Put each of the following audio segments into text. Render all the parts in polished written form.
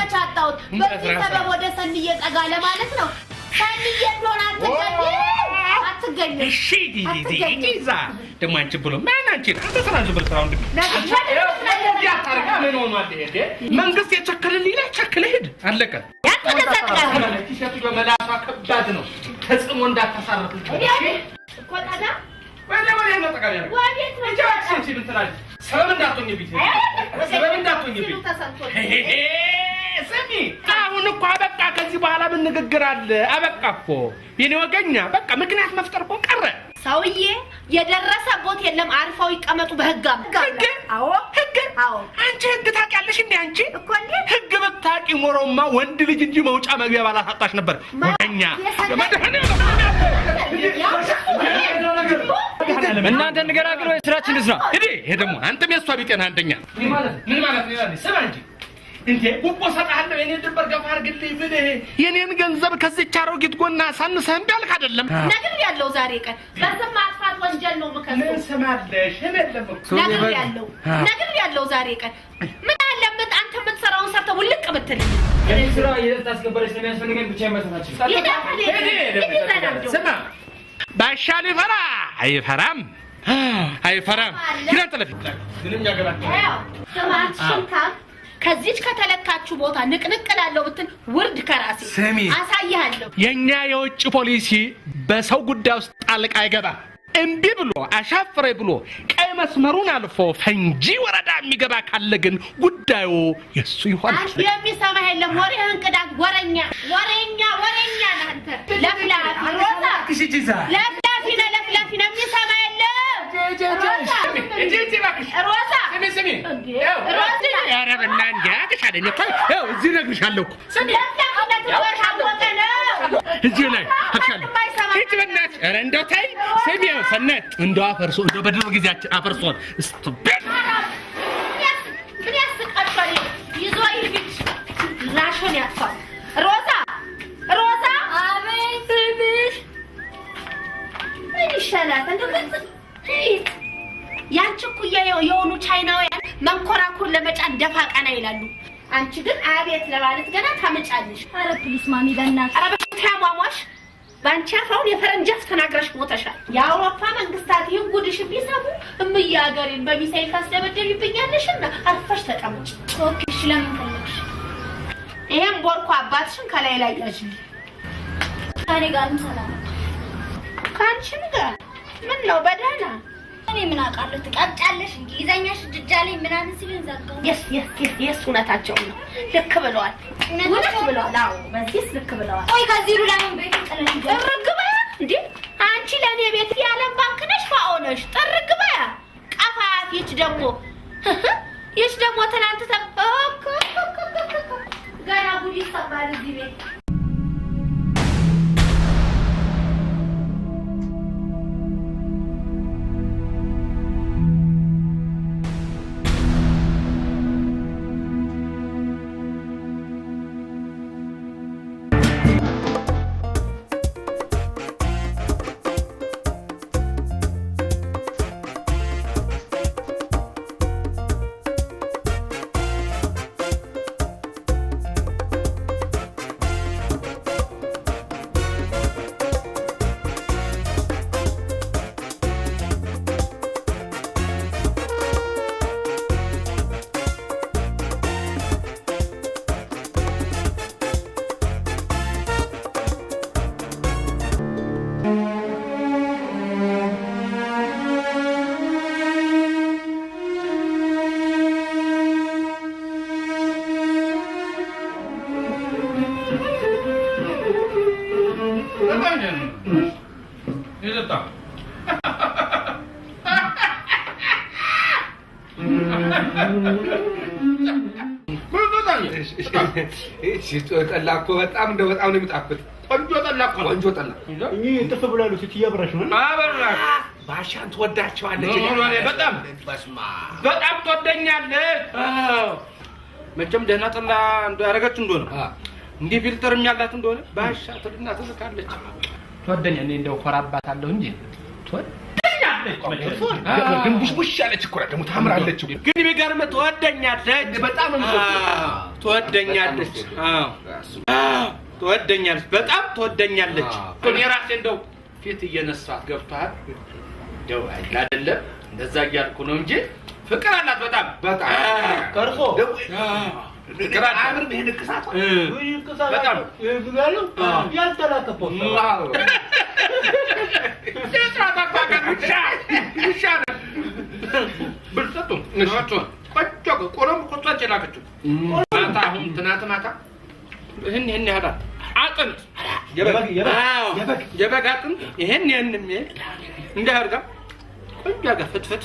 መቻጣው በዚህ ሰበብ ወደ ሰንዬ ጠጋ ለማለት ነው ሰንዬ ዶና አትገኝ እሺ ዲዛ ደሞ አንቺ ብሎ ማን አንቺ ተሰራጁ ብልታው እንዴ ያታርጋ ምን ሆኖ አደሄደ መንግስት የቸከለልኝ ላይ ቸከለ ሄድ አለቀ ያተደሰቀለ ቲሸቱ በመላፋ ከባድ ነው ተጽሞ እንዳታሳርፍ ቆጣዳ ወደ ነው ተቀበለ ወዴት ነው ጃክሰን ሲብትራል ሰበብ እንዳትሆኝ ቢት ሰሚ አሁን እኮ አበቃ ከዚህ በኋላ ምን ንግግር አለ አበቃ እኮ የኔ ወገኛ በቃ ምክንያት መፍጠር እኮ ቀረ ሰውዬ የደረሰ ቦት የለም አርፋው ይቀመጡ በህግ አዎ አንቺ ህግ ታውቂያለሽ እንዴ አንቺ እኮ እንዴ ህግ ብታውቂ ሞሮማ ወንድ ልጅ እንጂ መውጫ መግቢያ ባላሳጣሽ ነበር ወገኛ እናንተ ንገራግሩ ስራችን እንስራ እዴ ይሄ ደግሞ አንተም ያሷ ቢጤና አንደኛ ምን ማለት ነው ይላል ስማ እንጂ እንዴ ጉቦ ሰጣለሁ የኔ ድንበር ገፋ አርግልኝ ምን የኔን ገንዘብ ከዚች አሮጊት ጎና ሳንሰም ቢያልክ አይደለም ነገር ያለው ዛሬ ቀን በስም ማጥፋት ወንጀል ነው ምከሰው ምን ሰማለሽ ነገር ያለው ዛሬ ቀን ምን አለበት አንተ የምትሰራውን ሰርተው ውልቅ ብትል ስራ እየታስከበረች ነው የሚያስፈልገኝ ብቻ የማሰናችሁ ስማ ባሻሊ ፈራ አይፈራም ይላልተለፍ ምንም ያገባችሁ ስማችንካ ከዚች ከተለካችሁ ቦታ ንቅንቅላለው ብትን ውርድ ከራሴ አሳያለሁ የኛ የውጭ ፖሊሲ በሰው ጉዳይ ውስጥ ጣልቃ አይገባ እምቢ ብሎ አሻፍሬ ብሎ ቀይ መስመሩን አልፎ ፈንጂ ወረዳ የሚገባ ካለ ግን ጉዳዩ የሱ ይሆናል የሚሰማ የለም ወሬህን ቅዳት ወረኛ ናንተ ለፍላፊ ሮዛ ለፍላፊ ነው የሚሰማ የለም ሮዛ ያረበና እንዴ አትሻለኝ እኮ ያው እዚህ ነግርሻለሁ እዚህ ላይ አክሻለሁ እዚህ በእናትሽ ኧረ እንደው ታይ ሰሚያው ሰነት እንደው አፈርሶ እንደው በድሮ ጊዜያችን አፈርሶን ስቱፒድ ምን ያስቀጣል ይዞ ይልኝ ራሽን ያፋል ሮዛ አቤት ብሽ ምን ይሻላል እንደው ያንቺ ኩያ የሆኑ ቻይናውያን መንኮራኩር ለመጫን ደፋ ቀና ይላሉ አንቺ ግን አቤት ለማለት ገና ታመጫለሽ አረ ፕሊስ ማሚ በእናትሽ አረ በታማማሽ ባንቺ አፋውን የፈረንጃፍ ተናግረሽ ሞተሻል የአውሮፓ መንግስታት ይጉድሽ ቢሰሙ እምያገሪን በሚሳይል ታስደበደብብኛለሽና አርፈሽ ተቀመጭ ኦኬሽ ለምን ፈለግሽ ይሄን ቦርኮ አባትሽን ከላይ ላይ ያዥልኝ ታኔ ጋርም ሰላም ካንቺም ጋር ምን ነው በደህና እኔ ምን አውቃለሁ ትቀጫለሽ እንግሊዘኛሽ ድጃለኝ ምናምን ሲልን ዘጋው የስ እውነታቸው ነው ልክ ብለዋል አዎ በዚህ ልክ ብለዋል ወይ ከዚህ ለምን ቤት ጥርግባ እንዴ አንቺ ለኔ ቤት ያለም ባንክ ነሽ ፋኦነሽ ጥርግባ ቀፋት ይች ደግሞ ትናንት ገና ጉዲ ሰባል እዚህ ቤት ጠላኮ በጣም ነው የሚጣፍጥ ቆንጆ ጠላኮ እኚ ጥፍ ብላሉ ሲቲያ ብራሽ ነው አበራሽ ባሻን ተወዳቸዋለች በጣም ተወደኛለች መቼም ደህና ጠላ እንደው ያረጋች እንደሆነ እንዴ ፊልተርም ያላት እንደሆነ ባሻ ትልና ትልካለች ተወደኛ እኔ እንደው ኮራባታለሁ እንጂ ተወደኛ ግን ቡሽ ያለች እኮ ደግሞ ታምራለች ግን ቢገርም ትወደኛለች በጣም ትወደኛለች ትወደኛለች በጣም ትወደኛለች እኔ ራሴ እንደው ፊት እየነሳት ገብቷል እንደው አይደለ እንደዛ እያልኩ ነው እንጂ ፍቅር አላት በጣም ቀርጾ ፍቅር አምር በሄድ ቅሳት በጣም ይላሉ ያልተላከፈው ይሻለ ብርሰቱ ነሽቶ ቆጮ ቆሎም ቆጫጭ ላከችው ማታ አሁን ትናንት ማታ ይሄን ያዳ አጥንት የበግ አጥንት ይሄን እንደ አርጋ ቆንጆ አጋ ፍትፍት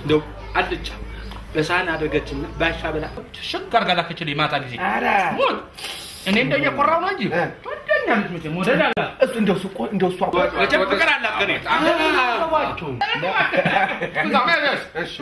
እንደው አልጫ በሳህን አደረገችና ባሻ ብላ ሽክ አርጋ ላከችልኝ ማታ ጊዜ አረ ሞት እኔ እንደየ ቆራው ነው እንጂ ወደኛለች መቼም ወደዳ እሱ እንደው እሱ ፍቅር አላት ከኔ አባቸው እሺ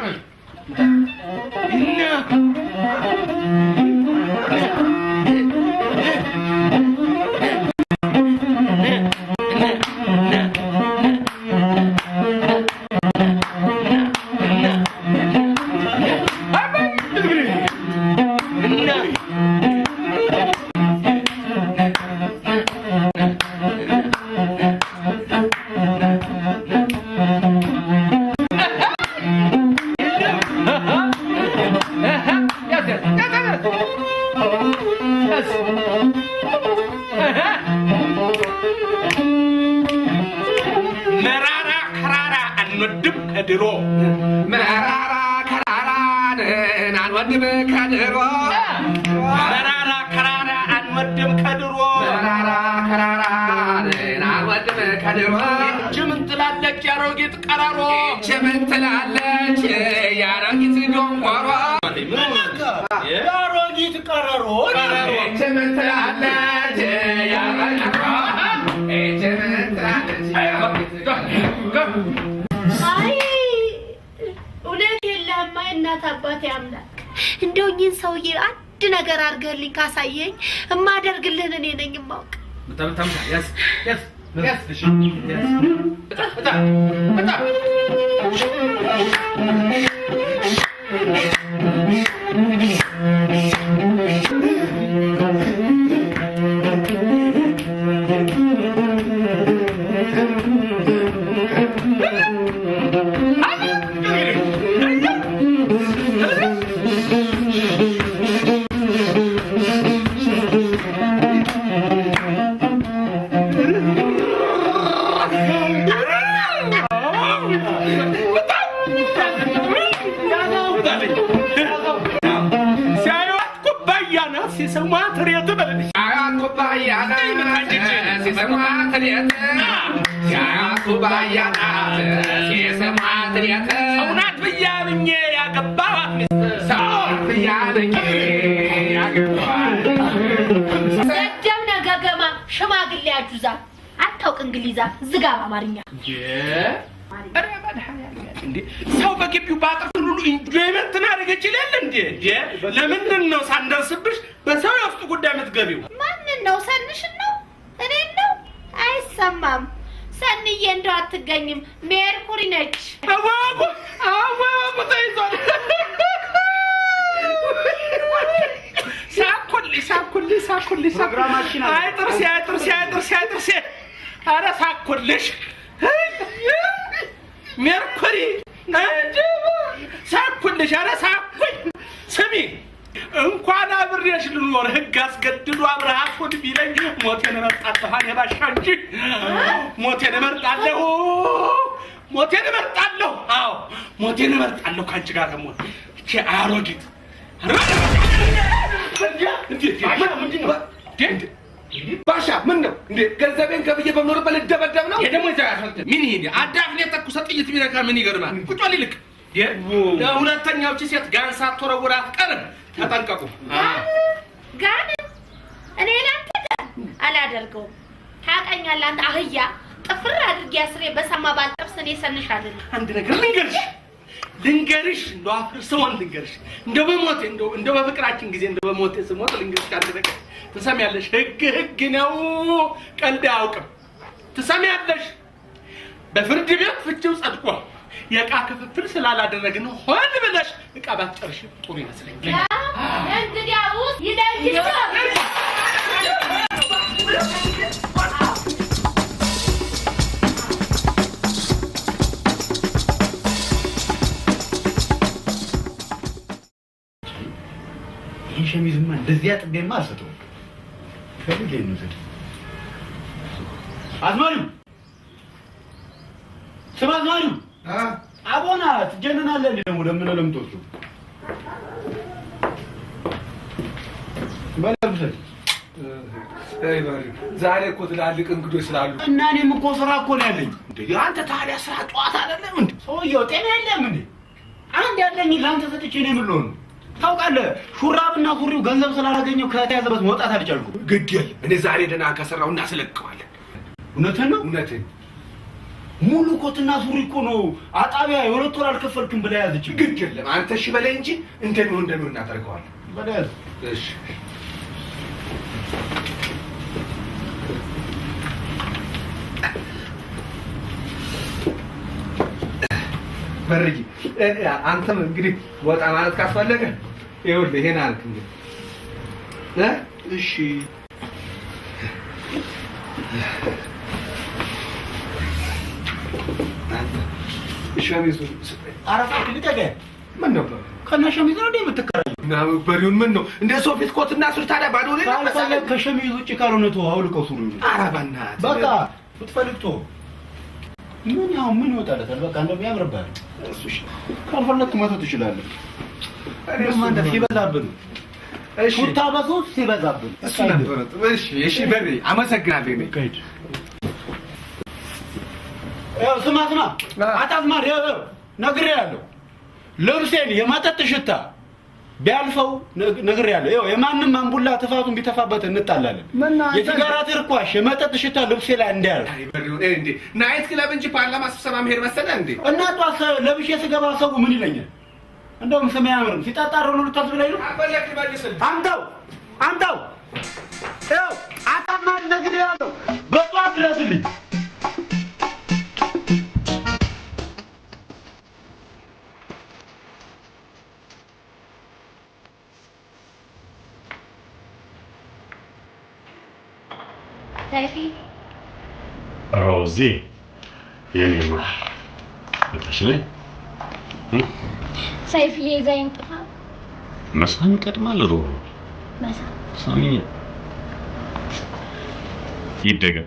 كدرو مرارا كرارا نودم كدرو مرارا كرارا نودم كدرو مرارا كرارا نودم كدرو جمن تلالك يا روجيت قرارو جمن تلالك يا روجيت دومورو يا روجيت قرارو جمن تلالك يا روجيت جمن تلالك እናት አባቴ አምላክ እንደውኝን ሰውዬ አንድ ነገር አርገልኝ ካሳየኝ እማደርግልህ እኔ ነኝ ማውቅ በጣም ያስ እሺ በጣም ሽማግሌ አጁዛ አታውቅ እንግሊዛ ዝጋባ አማርኛ እንዴ ሰው በግቢው ባጥር ሁሉ ኢንጆይመንት ናረገች ይላል እንዴ ለምንድን ነው ሳንደርስብሽ በሰው ውስጥ ጉዳይ የምትገቢው ማን ነው ሰንሽ ነው እኔ ነው አይሰማም ሰንዬ እንደው አትገኝም ሜርኩሪ ነች አዋቁ ታይቷል ሳኩልሽ ፕሮግራማችን አይጥርስ አረ ሳኩልሽ ሜርኩሪ ሳኩልሽ አረ ሳኩኝ ስሚ እንኳን አብሬሽ ልኖር ህግ አስገድዶ አብራሃቱን ቢለኝ ሞቴን መርጣለሁ አባሻ እንጂ ሞቴን መርጣለሁ አዎ ሞቴን መርጣለሁ ካንቺ ጋር ደግሞ እቺ አሮጊት ባሻ ምን ነው እንዴ ገንዘቤን ከብዬ በመኖርበት ልደበደብ ነው የደሞ ይዛያት ምን ይሄ አዳፍኔ ተኩሰ ጥይት ቢነካ ምን ይገርማል ቁጭ ልክ ለሁለተኛው ሴት ጋንሳ ተወረውራት ቀርብ ተጠንቀቁ ጋን እኔ ላንተ አላደርገው ታቀኛለህ አንተ አህያ ጥፍር አድርጌ አስሬ በሰማ ባልጠብስ እኔ ሰንሽ አይደል አንድ ነገር ልንገርሽ እንደው አፍርሰውን ልንገርሽ እንደው በሞቴ እንደው በፍቅራችን ጊዜ እንደው በሞቴ ስሞት ልንገርሽ አንድ ነገር ትሰሚያለሽ ህግ ነው ቀልድ አያውቅም ትሰሚያለሽ በፍርድ ቤት ፍቺው ጸድቋል የዕቃ ክፍፍል ስላላደረግን ሆን ብለሽ ዕቃ ባትጨርሽ ጥሩ ይመስለኛል። እንግዲያውስ ይለይሽ ሸሚዝማ እንደዚህ አጥቤማ አልሰጠውም። ፈልጌ ነው ዘዴ አዝማሪው ስማ አዝማሪው አቦና ትጀነናለህ ደግሞ ለምን ለምትወጡ ባለብሰል ዛሬ እኮ ትላልቅ እንግዶች ስላሉ እና እኔም እኮ ስራ እኮ ነው ያለኝ። እንዴ አንተ ታዲያ ስራ ጧት አይደለም እንዴ? ሰውዬው ጤና የለም እንዴ? አንድ ያለኝ ላንተ ሰጥቼ ነው የምልህ። ታውቃለህ ሹራብና ሱሪው ገንዘብ ስላላገኘው ከተያዘበት መውጣት አልቻልኩም። ግድ የለም እኔ ዛሬ ደህና ከሰራው እናስለቀዋለን። እውነትህን ነው? እውነትህን ሙሉ ኮትና ሱሪ እኮ ነው አጣቢያ የሁለት ወር አልከፈልክም ብላ ያዘች። ግድ የለም አንተ እሺ በለኝ እንጂ እንደሚሆን እናደርገዋለን። በደል እሺ በርጂ አንተም እንግዲህ ወጣ ማለት ካስፈለገ ይኸውልህ ይሄን አልክ እንግዲህ እሺ ሸሚዙ አራፋት ልቀቀ ምን ነው ከና ሸሚዙ ነው እንደምትከራዩ ነው በሪውን ምን ነው እንደ ሶፊት ኮትና ሱሪ ታዲያ ባዶ ነው ታዲያ ከሸሚዙ ውጪ ካልሆነ ተው አውልቀው ሱሪ አራባና በቃ ብትፈልግቶ ምን ያው ምን ይወጣለታል በቃ እንደሚያምርብህ እሺ ካልፈለክ መተው ትችላለህ እኔማ እንደ ሲበዛብን እሺ ታበሱ ሲበዛብን እሺ ነበር እሺ በሪ አመሰግናለሁ እኔ ከይድ ያው ስማ አታዝማር ነግሬያለሁ ልብሴን የመጠጥ ሽታ ቢያልፈው ነግሬያለሁ ይኸው የማንም አንቡላ ተፋቱን ቢተፋበት እንጣላለን የሲጋራ ትርኳሽ የመጠጥ ሽታ ልብሴ ላይ እንዳያልፍ እንዴ ናይት ክለብ እንጂ ፓርላማ ስብሰባ መሄድ መሰለ እንዴ እና ጧት ለብሼ ስገባ ሰው ምን ይለኛል እንደውም ስም ያምርም ሲጣጣሩ ነው ልታስብለኝ ነው አበለክ ባልስል አንተው ይኸው አታዝማር ነግሬያለሁ በጧት ድረስልኝ سيفي روزي يعني ما بتشلي سيفي زي انتفاع مثلا كده رو مثلا سامي يدقى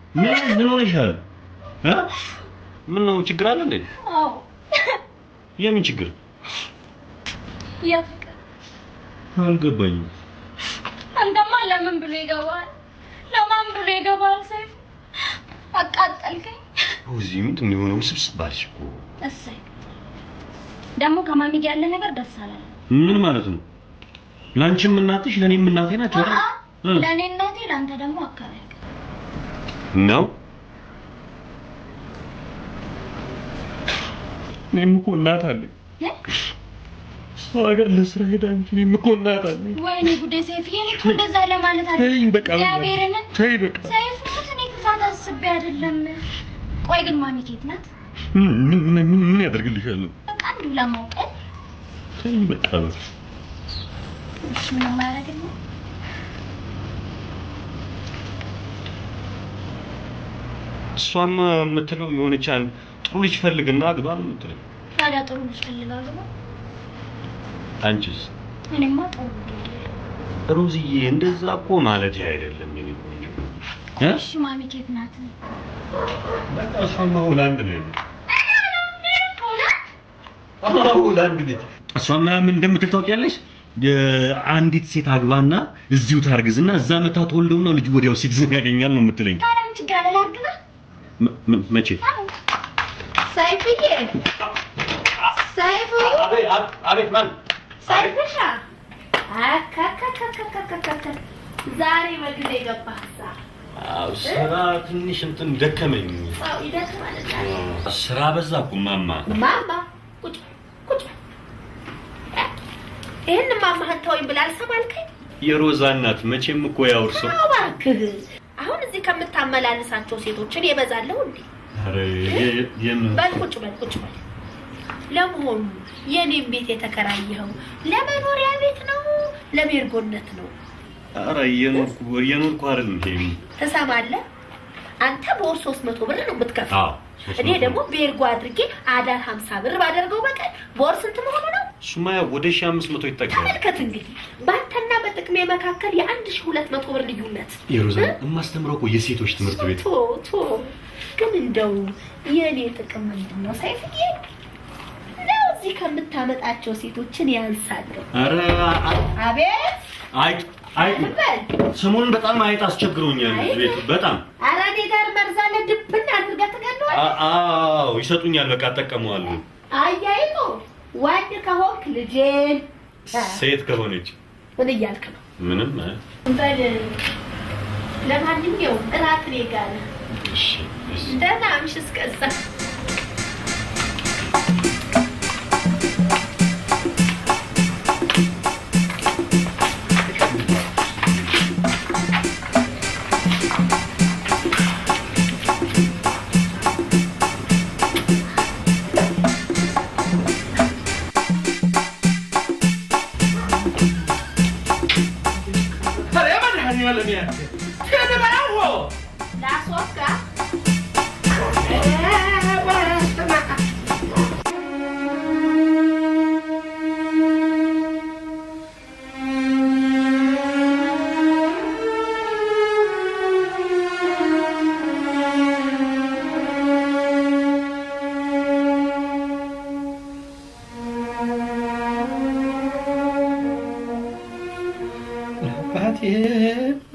من وين هذا ها منو ችግር አለ እንዴ አዎ የምን ችግር ያፍቅ አልገባኝም አንተማ ለምን ብሎ ለማን ብሎ ይገባል ሰይፍ አቃጠልከኝ እዚህ ምንድን ነው የሆነው ስብስብ አለሽ እኮ እሰይ ደግሞ ከማሚ ጋር ያለ ነገር ደስ አላለ ምን ማለት ነው ላንቺም እናትሽ ለኔም እናቴ ናቸው ለኔ እናቴ ላንተ ደግሞ አካባቢ ነው እኔም እኮ እናት አለኝ ሰው ሀገር ለስራ ሄዳ እንጂ እኔም እኮ እናት አለኝ ወይኔ ጉዴ ሰይፍዬ እኔ እኮ እንደዛ ለማለት አለ ተይኝ በቃ ተይ በቃ ሰይፍ እኔ ክፋት አስቤ አይደለም ቆይ ግን ማሚ ኬት ናት ምን ያደርግልሻል በቃ እንዲሁ ለማውቀት ተይኝ በቃ እሺ ምን ማያደርግልኝ እሷም የምትለው የሆነች ጥሩ ልጅ ፈልግና አግባ ነው የምትለው ታዲያ ጥሩ ልጅ ፈልጋለሁ አንቺስ እኔማ ጥሩ ሮዝዬ እንደዛ እኮ ማለት አይደለም የኔ ቆንጆ እሺ ማሚ ኬት ናት በቃ እሷማ ሆላንድ ነው ሆላንድ ነች እሷማ ምን እንደምትል ታውቂያለሽ አንዲት ሴት አግባና እዚሁ ታርግዝና እዛ መታ ተወልደው ነው ልጅ ወዲያው ሲትዝም ያገኛል ነው የምትለኝ ታዲያ ችግር አለ ላርግና መቼ ሰይፍዬ ሰይፉ አቤት ማን ሰይፍሻ ዛሬ በጊዜ ገባህ ስራ ትንሽ እንትን ደከመኝ ስራ በዛ እኮ ማማ ቁጭ ይሄን ማማህን ተወኝ ብላ አልሰማልከኝ? የሮዛ እናት መቼም እኮ ያውርሰው። እባክህ አሁን እዚህ ከምታመላልሳቸው ሴቶችን የበዛለው እንዴ? አረ የምን ቁጭ በል። ለመሆኑ የኔን ቤት የተከራየኸው ለመኖሪያ ቤት ነው ለቤርጎነት ነው? አረ የኖርኩ አይደል እንዴ? ተሰማለህ? አንተ በወር 300 ብር ነው የምትከፍለው። አዎ እኔ ደግሞ ቤርጎ አድርጌ አዳር 50 ብር ባደርገው በቀን በወር ስንት መሆኑ ነው? ሱማያ ወደ 1500 ይጠጋል። ተመልከት እንግዲህ ባንተና በጥቅሜ መካከል የ1200 ብር ልዩነት። የሮዛ የማስተምረው እኮ የሴቶች ትምህርት ቤት ቶ ግን እንደው የኔ ጥቅም ምንድነው ሳይፍዬ? ነው እዚህ ከምታመጣቸው ሴቶችን ያንሳለሁ። አረ አቤት አይ ሰሞኑን በጣም አይጥ አስቸግሮኛል ቤት በጣም። አረ እኔ ጋር መርዛለ ድብን አድርገህ ትገለዋለህ። አዎ ይሰጡኛል፣ በቃ ተጠቀመዋለሁ። አያይቶ ወንድ ከሆንክ ልጄን፣ ሴት ከሆነች ምን እያልክ ነው? ምንም በል ለማንኛውም እራት እኔ ጋር ነው። እሺ ደህና አምሽ እስከዛ።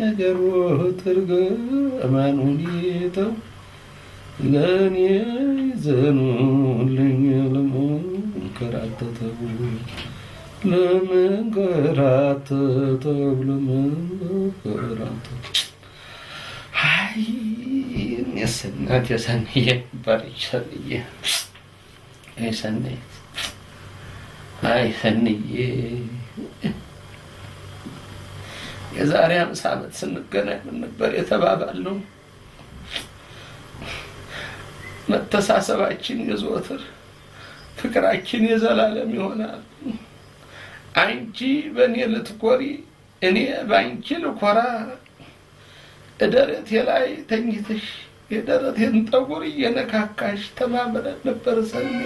ነገሩ ትርገማኑኒተው ለኔ ዘኑልኝ ለመንከራተተው አይ የሰናት የሰንዬ ባሪች ሰንዬ አይ ሰንዬ የዛሬ 50 ዓመት ስንገናኝ ምን ነበር የተባባልነው? መተሳሰባችን የዘወትር ፍቅራችን የዘላለም ይሆናል። አንቺ በእኔ ልትኮሪ እኔ ባንቺ ልኮራ ደረቴ ላይ ተኝተሽ የደረቴን ጠጉር እየነካካሽ ተማምረን ነበር ሰንዬ።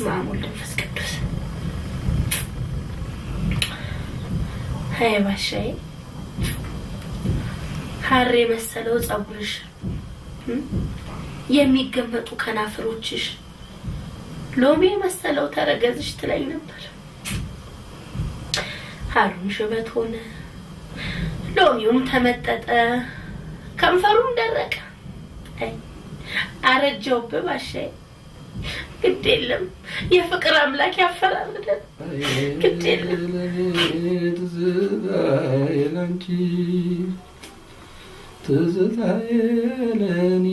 ማሙል ፍስቅዱስ ሃይ ባሻይ ሐሬ መሰለው ጸጉርሽ የሚገመጡ ከናፍሮችሽ ሎሚ መሰለው ተረገዝሽ ትለኝ ነበር። ሐሩን ሽበት ሆነ፣ ሎሚውም ተመጠጠ፣ ከንፈሩም ደረቀ። አይ አረጀው ባሻይ ግድ የለም የፍቅር አምላክ ያፈራርደን። ግድ የለም ትዝታዬ ለኔ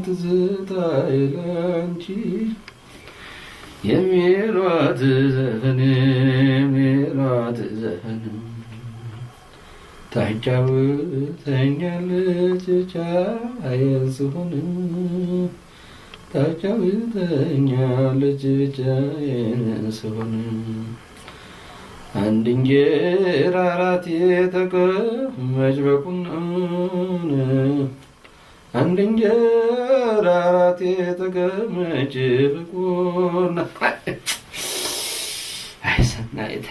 ትዝታዬ ላንቺ የሚሏት ዘፈን ታጫውተኛለች ቻዬን ስሆን ታጫውተኛለች ብቻዬን ስሆን አንድ እንጀራ አራት የተቀመጭ በቁና አንድ እንጀራ አራት የተቀመጭ በቁና አይ ሰናይት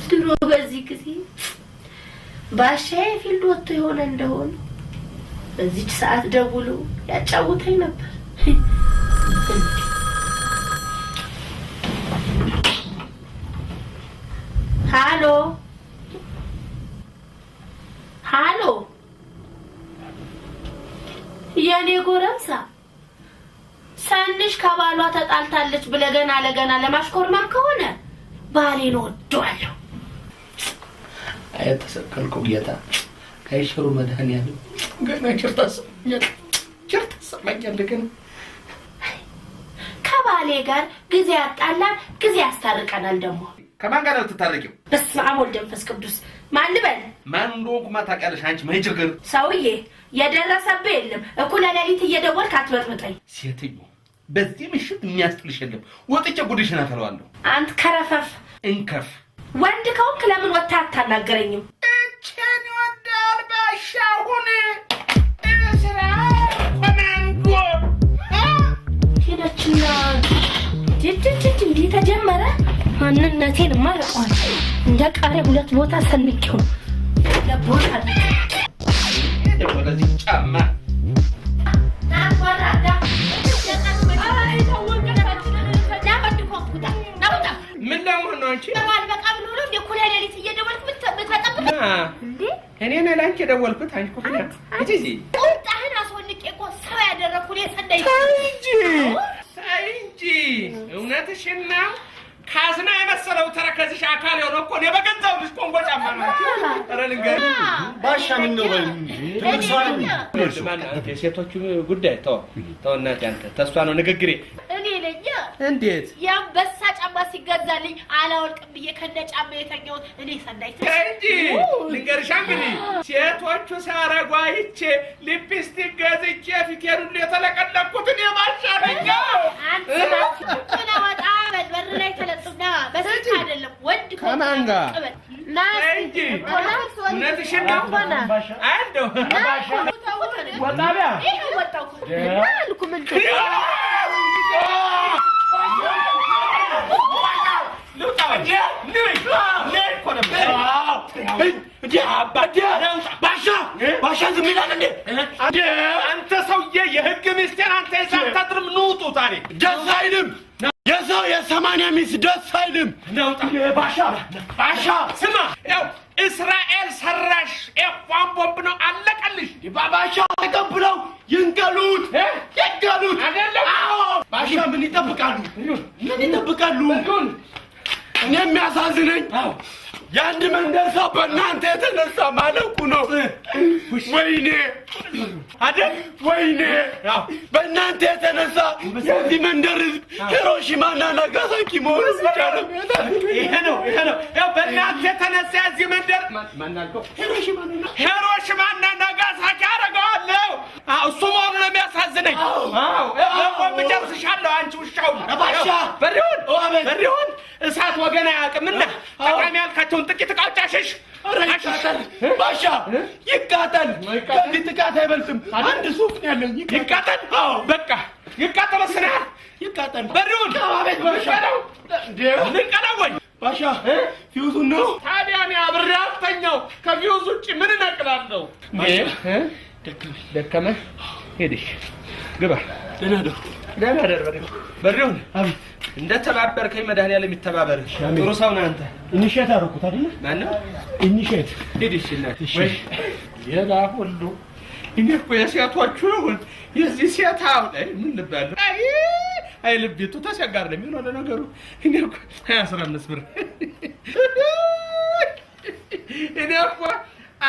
ድሮ በዚህ ጊዜ ባሻዬ ፊልድ ወጥቶ ይሆን እንደሆነ በዚህ ሰዓት ደውሎ ያጫውተኝ ነበር። ሃሎ ሃሎ የኔ ጎረምሳ ሰንሽ ከባሏ ተጣልታለች ብለህ ገና ለማሽኮርማም ከሆነ ባሌን ወደዋለሁ። ተሰቀልኩ ጌታ አይሽሩ መድኃኒዓለም ገና ችርታሰማኛል ግን ከባሌ ጋር ጊዜ ያጣላል ጊዜ ያስታርቀናል። ደግሞ ከማን ጋር ነው ተታረቂው? በስመ አብ ወወልድ ወመንፈስ ቅዱስ። ማን ልበል? ማን እንደሆንኩ ታውቂያለሽ አንቺ ማይችግር ሰውዬ። የደረሰብህ የለም እኩለ ሌሊት እየደወልክ አትበጥብጠኝ። ሴትዮ በዚህ ምሽት የሚያስጥልሽ የለም። ወጥቼ ጉድሽን አፈለዋለሁ። አንተ ከረፈፍ እንከፍ ወንድ ከሆንክ ለምን ወጥተህ አታናገረኝም? እቺን ወዳል ባሻሁን እስራ ኮማንዶ ሄደችና ጅጅጅ እንዲህ ተጀመረ። ማንነቴን ማርቋል እንደ ቃሪያ ሁለት ቦታ ሰንቄው ለቦታ ለዚህ ጫማ ናቆራዳ ምን ለምን ነው አንቺ በቃ ብሎ ነው እንደ ኩለ ሌሊት እየደወልክ ምትበጠብጥ እንዴ? እኔ ነኝ ላንቺ የደወልኩት። አንቺ ኮፍያ እጂ ቁጣህን አስወልቄ እኮ ሰው ያደረኩ ነው ሰንደይ እንጂ እውነትሽን ነው። ካዝና የመሰለው ተረከዝሽ አካል የሆነ እኮ ነው በገንዘብ ልጅ ቆንጆ ጫማ ነው። ኧረ ልንገር ባሻ ምን ነው የሴቶቹ ጉዳይ ተው እናቴ አንተ ተስፋ ነው ንግግሬ። እኔ ለኛ እንዴት ያንበሳ ጫማ ሲገዛልኝ አላወልቅም ብዬ ከነ ጫማ የተኛው እኔ ሰንዳይ እንጂ ልንገርሽ እንግዲህ ሴቶቹ ሲያረጉ አይቼ ሊፕስቲክ ገዝቼ ፊቴን ሁሉ የተለቀለኩት እኔ ባሻ ነኝ። አንተ ወጣ በር ላይ ተለጥና በስልክ አይደለም ወንድ ከማን ጋር ናንጂ እውነትሽን ነው አንደው ወጣቢያ ይሄ ወጣው ማልኩ ምን ባሻ ዝም ይላል እንዴ? አንተ ሰውዬ የህግ ሚስቴር አንተ የሳታጥርም ንውጡ ታኔ ደስ አይልም። የሰው የ80 ሚስት ደስ አይልም። ባሻ ስማ ያው እስራኤል ሰራሽ ኤፋን ቦምብ ነው አለቀልሽ። ባሻ ተቀብለው ይንቀሉት አይደለም? አዎ ባሻ ምን ይጠብቃሉ? እኔ የሚያሳዝነኝ የአንድ መንደር ሰው በእናንተ የተነሳ ማለቁ ነው። ወይኔ አይደል? ወይኔ በእናንተ የተነሳ የዚህ መንደር ህዝብ ሂሮሺማና ናጋሳኪ መሆኑ ብቻ ነው። ይሄ ነው ያው በእናንተ የተነሳ የዚህ መንደር ማናልከው ሂሮሺማና ናጋሳኪ አደርገዋለሁ። እሱ መሆኑ ነው የሚያሳዝነኝ። በቦምብ ጨርስሻለሁ አንቺ ውሻው። ባሻ በሪሁን እሳት ወገን አያውቅምና ጠቃሚ ያልካቸውን ጥቂት እቃዎች አሸሽ። ባሻ ይቃጠል። ከዚህ ጥቃት አይበልጥም። አንድ ሱቅ ነው ያለኝ። ይቃጠል። በቃ ይቃጠል። ወስነሃል? ይቃጠል። በሪሁን ልንቀለው ወይ ባሻ ፊውዙን ነው ታዲያ እኔ አብሬ አልተኛው ከፊውዝ ውጭ ምን እነቅላለሁ? ደከመህ ሄድሽ ግባ። ደህና ደር በሪሁን እንደተባበርከኝ መድኃኒዓለም የሚተባበርሽ ጥሩ ሰው ነህ አንተ። ኢኒሼት አደረኩት አይደል? ማነው ኢኒሼት? ሂድሽ እናት ወይ የላ ሁሉ እኔ እኮ የሴቶቹ ይሁን የዚህ ሴት አሁን ምን ልባል አይ ልቤቱ ተሰጋር ነው የሚለው ለነገሩ እኔ እኮ 15 ብር እኔ እኮ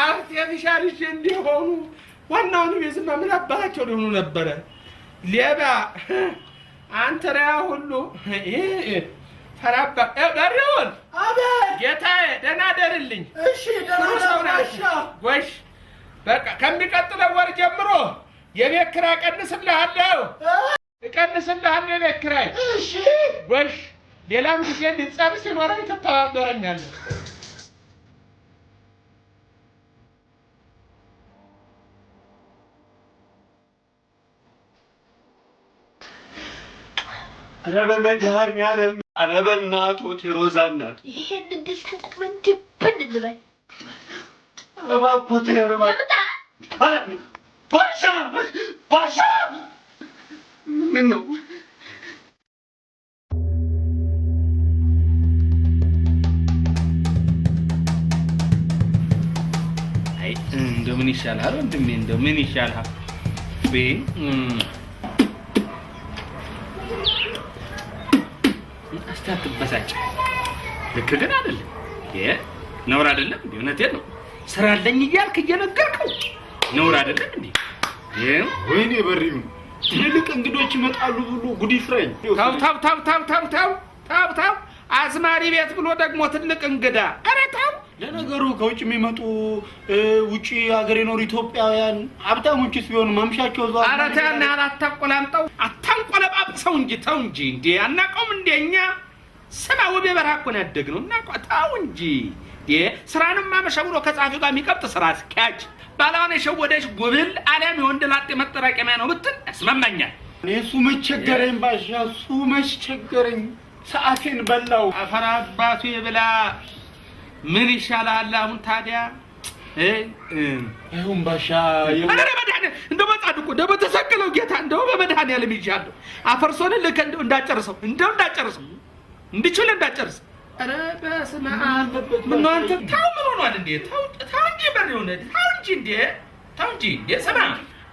አርቲፊሻልሽ እንዲሆኑ ዋናውን ቤዝማ ምን አባታቸው ሊሆኑ ነበረ ሌባ አንተ ያ ሁሉ ፈራባ ዳሪውን አቤት ጌታዬ ደህና ደርልኝ። እሺ ደህና ጎሽ በቃ ከሚቀጥለው ወር ጀምሮ የቤት ኪራይ እቀንስልሃለሁ የቤት ኪራይ። እሺ ጎሽ ሌላም ጊዜ ሊጸብ ሲኖረኝ ትተባበረኛለህ። ረበመድኃኒዓለም ኧረ በእናትህ ሮዛ እናት ይሄን እንድልኩ ምንድን ልበል እባክህ ባሻ ምን ነው አይ እንደምን ይሻላል ወንድሜ እንደምን ይሻላል አስተያየት ልክ ግን አይደለም ነውር አይደለም እንዴ እውነቴን ነው ስራ አለኝ እያልክ እየነገርከው ነውር አይደለም እንዴ ወይኔ በሪው ትልቅ እንግዶች ይመጣሉ ብሎ ጉድ ይፍረኝ ታው አዝማሪ ቤት ብሎ ደግሞ ትልቅ እንግዳ ኧረ ታው ለነገሩ ከውጭ የሚመጡ ውጪ ሀገር የኖሩ ኢትዮጵያውያን ሀብታሞችስ ቢሆኑ ማምሻቸው እዛው ኧረ ታና አታንቆለጳጵሰው እንጂ ተው እንጂ እንዴ አናውቀውም እንደኛ ስማ ውቤ በረሃ እኮ ነው ያደግነው እናውቀው እንጂ ስራንማ መሸብሮ ከጻፊው ጋር የሚቀብጥ ስራ አስኪያጅ ባላውን የሸወደሽ ጉብል አለም የወንድ ላጤ መጠራቀሚያ ነው ብትል ያስማማኛል እሱ መቸገረኝ ባሻ እሱ መቸገረኝ ሰዓቴን በላው አፈራ አባቱ ይብላ ምን ይሻላል አሁን ታዲያ አይሁን ባሻ አረ በመድኃኔ እንደው በጻድቁ እንደው በተሰቀለው ጌታ እንደው በመድኃኔ ዓለም ይጃለሁ አፈርሶን ልክ እንደው እንዳጨርሰው እንድችል እንዳጨርስ አረ በስመ አብ ምን ነው አንተ ታው ምን ሆኗል እንዴ ታው እንጂ በር ይሆነ ታው እንጂ ስማ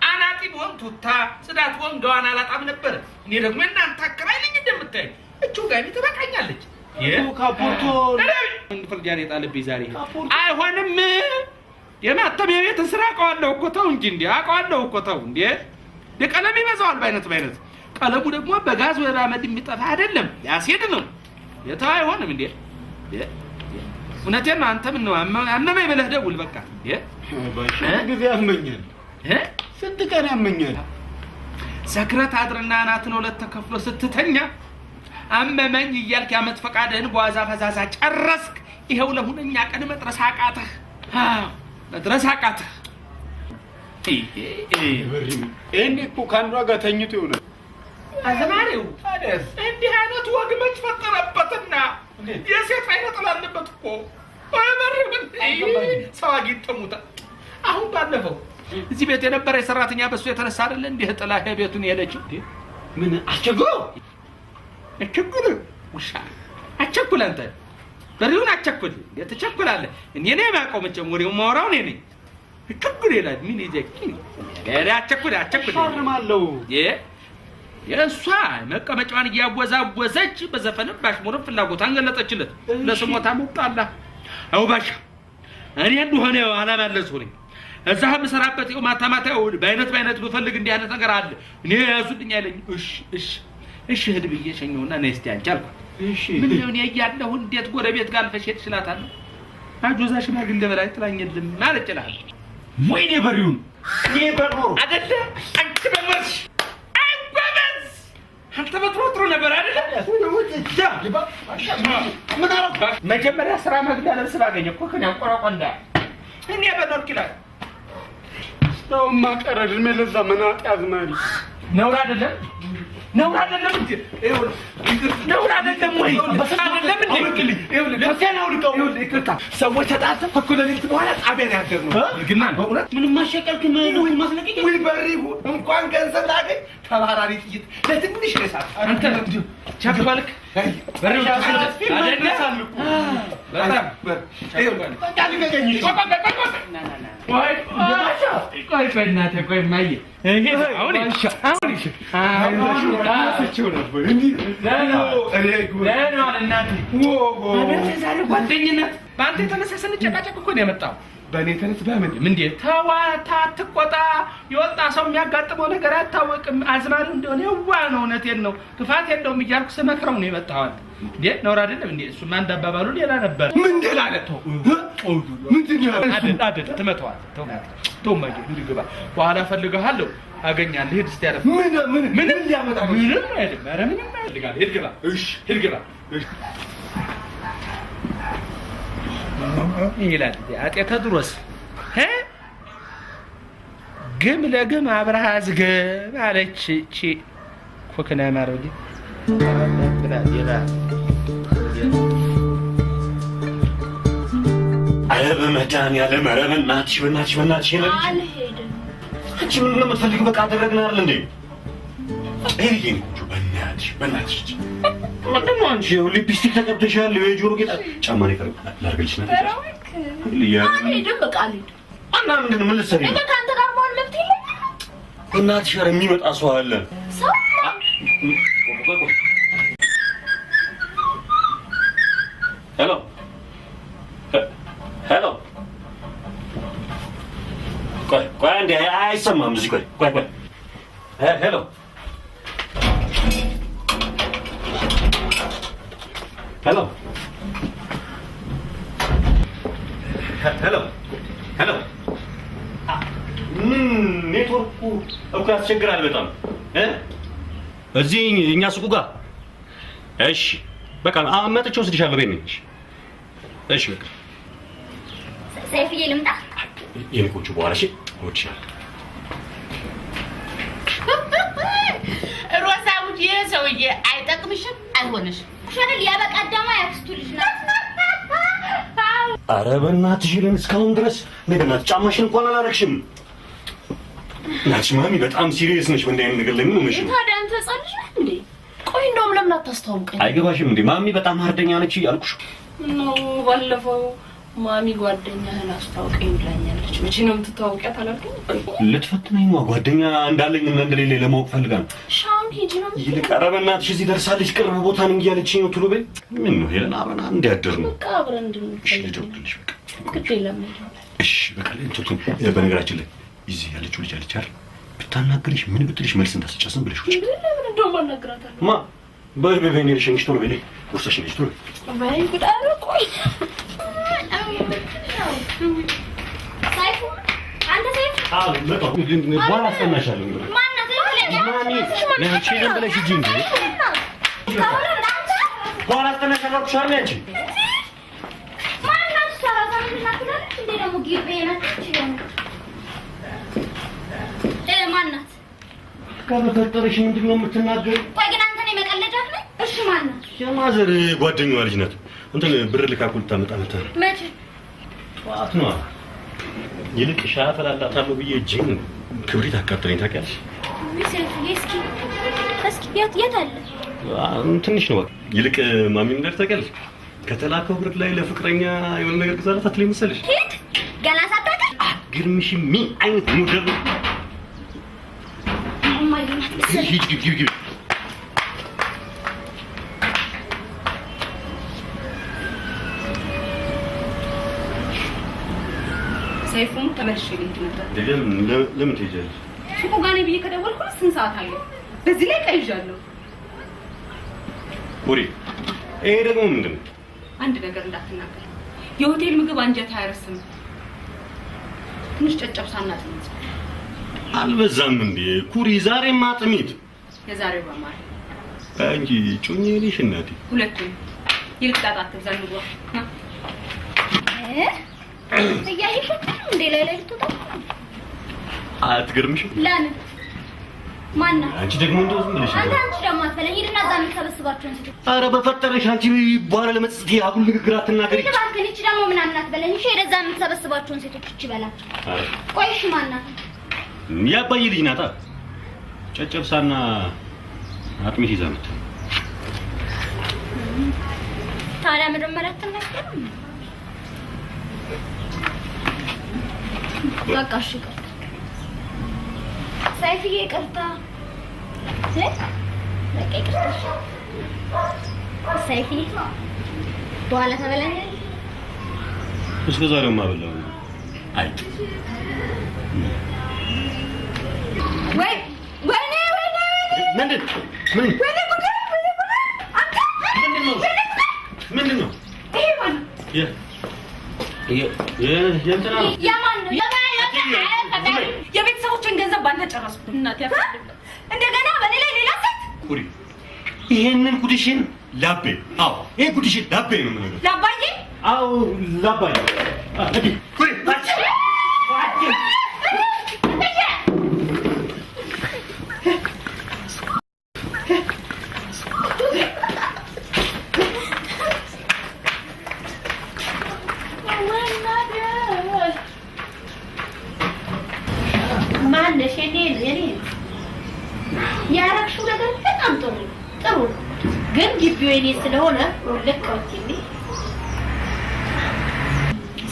አናጢ ቦን ቱታ ጽዳት ቦን ገዋና አላጣም ነበር እኔ ደግሞ እናንተ አከራይልኝ እንደምታይ እቹ ጋር ትበቃኛለች ካፖርቶ እንፈልጃኔ ጣልብኝ ዛሬ አይሆንም የማተሚያ ቤት ስራ አውቀዋለሁ እኮ ተው እንጂ እንዴ አውቀዋለሁ እኮ ተው እንዴ የቀለም ይበዛዋል በአይነት ቀለሙ ደግሞ በጋዝ ወይ በአመድ የሚጠፋ አይደለም ያሲድ ነው የታው አይሆንም እንዴ እውነቴን ነው አንተ ምን ነው አመመኝ ብለህ ደውል በቃ ባሻ ጊዜ ያመኛል ስንት ቀን ያመኛል ሰክረት አድርና ናት ነው ለተከፍሎ ስትተኛ አመመኝ እያልክ ያመት ፈቃድህን በዋዛ ፈዛዛ ጨረስክ ይሄው ለሁነኛ ቀን መድረስ አቃተህ እኔ እኮ ካንዷ ጋር ተኝቶ ይሆናል አዘማሪው እንዲህ አይነት ወግ መች ፈጠረበትና የሴት አይነት ላለበት እኮ አይመርም ሰው አግኝተሙታ አሁን ባለፈው እዚህ ቤት የነበረ የሰራተኛ በሱ የተነሳ አይደል እንዴ ጥላ ቤቱን የሄደችው ምን አስቸግሮ ውሻ አቸኩል አንተ በሪውን አቸኩል የተቸኩላለ እኔ ነኝ ማቆም መቼም ወሬው ማወራው እኔ ነኝ አቸኩል ይላል ምን ይዘኪ አቸኩል ሻርማለው የእሷ መቀመጫዋን እያወዛወዘች በዘፈንም ባሽሙርም ፍላጎቷን ገለጠችለት ለስሞታ መጣላ አው ባሻ እኔ እንደሆነ አላማለሱ ነኝ እዛም ሰራበት ይው ማታ በአይነት ብፈልግ እንዲህ አይነት ነገር አለ እኔ ያዙልኝ አይለኝ እሺ ህድ ብዬ ሸኘውና ነስቲ አንቻልኩ ምን ነው እኔ ያያለሁ እንዴት ጎረቤት ጋር ፈሸት ይችላታል አጆዛ ሽማግሌ በላይ ጥላኝልም ማለት ይችላል ወይኔ በሪውን በሮ አይደለ አንቺ በመርሽ አንተ በትሮጥሮ ነበር አይደለ ምን አረጋ መጀመሪያ ስራ መግዳ ለብስ ባገኘ እኮ ከኛ ቆራቆንዳ እኔ በኖርክ ይላል ሰው ማቀረድ ለዛ መናጥ ያዝማሪ ነውር አይደለም እንዴ ነውር አይደለም ወይ አይደለም እንዴ ለከናው ልቀው ይቅርታ ሰዎች ተጣጣ ፈኩለሊት በኋላ ጣቢያ ያደር ነው ግና በእውነት ምንም ማሸቀልክ ነው ማስለቀቅ ወይ በሪሁ እንኳን ገንዘብ ላገኝ ተባራሪ ጥይት ለትንሽ ይሳት አንተ ቻባልክ በሪሁ አይደለም በጣም ታልከኝ ቆይ በእናትህ ቆይ ማየ አሁን አስቸው ነበር እንዴ ለና እናትህ ዛሬ ጓደኝነት በአንተ የተነሳሰን ጨቃጨቅ እኮ ነው የመጣው በእኔ ተነስ በምን እንዴ ተዋታ ትቆጣ የወጣ ሰው የሚያጋጥመው ነገር አታወቅም አዝማሪ እንደሆነ ይዋ ነው እውነቴን ነው ክፋት የለውም እያልኩ ስመክረው ነው የመጣው እንዴ ነውር አይደለም እንዴ እሱማ እንዳባባሉ ሌላ ነበር ምን ደላለተው አይደል ትመጣዋል ተው ማጂ እንዲገባ በኋላ ፈልገሃለሁ አገኛለሁ ሄድ እስቲ ያረፍ ምን ሊያመጣ ምንም አይደለም ኧረ ምንም አይደለም ሄድ ግባ እሺ ሄድ ግባ ይላል አጤ ተድሮስ ግም ለግም አብረሃ ዝገብ አለች እቺ ኮከና ማረግ ብላ አረ በመድኃኒዓለም ኧረ በእናትሽ ይለኝ። አልሄድም። አንቺ ምን ነው የምትፈልጊው? በቃ አደረግን አይደል እንዴ? ይሄን እኮ በእናትሽ ምንድን ነው አንቺ ሊፕስቲክ ተቀብተሻል፣ የጆሮ ጌጥ ጫማ ነው ይፈርቅ ላርገልሽ ነው። አልሄድም፣ በቃ አልሄድም። እና ምንድን ነው ምን ልትሰሪ ነው? ከአንተ ጋር መሆን መብት የለኝም። እናትሽ ኧረ የሚመጣ ሰው አለ። ሰው ሄሎ ቆይ አንዴ አይሰማም እዚህ ቆይ ሄሎ ኔትወርኩ እኮ ያስቸግራል በጣም እዚህ እኛ ሱቁ ጋር። እሺ በቃ መጥቼ ወስድሻለሁ ቤት ነኝ። እሺ በቃ ሰይፍዬ ልምጣ። የኔኮቹ በኋላ እሺ ወጥሻለሁ። ሮሳሙት የሰውዬ አይጠቅምሽም፣ አይሆንሽም። ሸነል ያበቃዳማ ያክስቱ ልጅ ናት። ኧረ በእናትሽ ይለን እስካሁን ድረስ በእናትሽ ጫማሽን እንኳን አላረግሽም። እናትሽ ማሚ በጣም ሲሪየስ ነሽ። በእንዲህ አይነት ነገር ላይ ምን ሆነሽ ነው? ታዲያ አንተ ህፃን ልጅ ነህ እንዴ? ቆይ እንደውም ለምን አታስተዋውቀኝ? አይገባሽም እንዴ? ማሚ በጣም ሀርደኛ ነች እያልኩሽ ነው። ባለፈው ማሚ ጓደኛህን አስተዋውቀኝ ብላኛለች። መቼ ነው የምትተዋወቂያት አላልከኝ? ልትፈትነኝ ነው። ጓደኛ እንዳለኝ እና እንደሌለ ለማወቅ ፈልጋ ነው። ሻውን ሂጂ ነው ይልቅ ኧረ በእናትሽ እዚህ ደርሳለች፣ ቅርብ ቦታ ነኝ እያለችኝ ነው። ቶሎ በይ። ምን ነው ሄለን አብረን እንዲያደር ነው። በቃ አብረን እንድንፈልግ። እሺ ልደውልልሽ በቃ ግድ የለም። እሺ በቃ በነገራችን ላይ እዚህ ያለችው ልጅ አለች አይደል? ብታናግርሽ ምን ብትልሽ መልስ እንዳትሰጫት ብለሽ ውጭ። ለምን እንደውም አናግራታለሁ። ማ በይ ነሽ እንግዲህ ቶሎ በይ። ቁርሰሽ ነሽ ቶሎ በይ። ጉዳይ ቆይ ሰይፉ አንተ ሰይፉ በኋላ አስጠናሻለሁ። ማናት? ለአንቺ ሄደን ብለሽ ሂጂ እንጂ በኋላ አስጠናሻለሁ አልኩሽ አይደል? አንቺ ማናት? ሰራተኛ ናት እንዴ? ደግሞ ግቤ ናት። ማናት? ከበፈጠረሽ ምንድን ነው የምትናገሪው? ቆይ ግን አንተ ነህ መቀለጃት ነህ? እሺ ማናት? የማዘር ጓደኛዋ ልጅ ናት። እንትን ብር ልካኩል ታመጣ መጣ። መቼ? ጠዋት ነው። ይልቅ ሻይ አፈላላታለሁ ብዬ እጄን ክብሪት አቃጠለኝ። ታውቂያለሽ? እስኪ የት አለ? ትንሽ ነው። ይልቅ ማሚን ነገር ታውቂያለሽ? ከተላከው ብር ላይ ለፍቅረኛ የሆነ ነገር ግዛላት አትለኝ መሰለሽ? ሂድ ገና ሳታውቅ ግርምሽ ምን አይነት ሞዴል ነው? ግቢ ሰይፉን ተመልሼ ልሂድ ነበር። ለምን ትሄጃለሽ? ሱቁ ጋር ነኝ ብዬ ከደወልኩ ስንት ሰዓት አየሁ። በዚህ ላይ ቀይዣለሁ። ቡሪ ይሄ ደግሞ ምንድን ነው? አንድ ነገር እንዳትናገር። የሆቴል ምግብ አንጀት አይረስም። ትንሽ ጨጨብሳና አጥሚት አልበዛም እንዴ? ኩሪ ዛሬማ አጥሚት። የዛሬው በማር አንቺ ጩኝ ነሽ እናቴ። ሁለቱም ይልቅ ጣጣት ዘንጓ እያየሽ እንዴ? ላይ ልትወጣ አትገርምሽም? ለምን? ማነው? አንቺ ደግሞ እንደው ዝም ብለሽ አንተ ደግሞ አትበለኝ። ሂድና እዛ የምትሰበስባቸውን ሴቶች። ኧረ በፈጠረሽ አንቺ በኋላ ለመጽት አጉል ንግግር አትናገሪ። እባክህን እቺ ደግሞ ምናምን አትበለኝ። እሺ ሄደህ እዛ የምትሰበስባቸውን ሴቶች እቺ በላቸው። ቆይ እሺ ማናት? ያባዬ ልጅ ናታ። ጨጨብሳና አጥሚት ይዛ መጣ። ታዲያ መጀመሪያ አትናገርም? በቃ እሺ ይቅርታ። ሰይፍዬ ይቅርታ። በቃ ይቅርታ ሰይፍዬ። በኋላ ተበላኛለህ። እስከ ዛሬማ በላው። አይ ወይኔ ምንድን ነው? ይሄ ማን? የእንትና ነው። የማን ነው? የቤተሰቦችን ገንዘብ ባንተ ጨረስኩ። እናቴ እንደገና በኔ ላይ ሌላ ሴት። ኩሪ ይሄንን ጉድሽን ላቤ። አዎ ይሄ ጉድሽን ላቤ ነው የምነግርሽ። ላባዬ? አዎ ላባዬ። ኩሪ የኔ ያረክሽው ነገር በጣም ጥሩ ነው ግን ግቢው የኔ ስለሆነ ልክ ወጥልኝ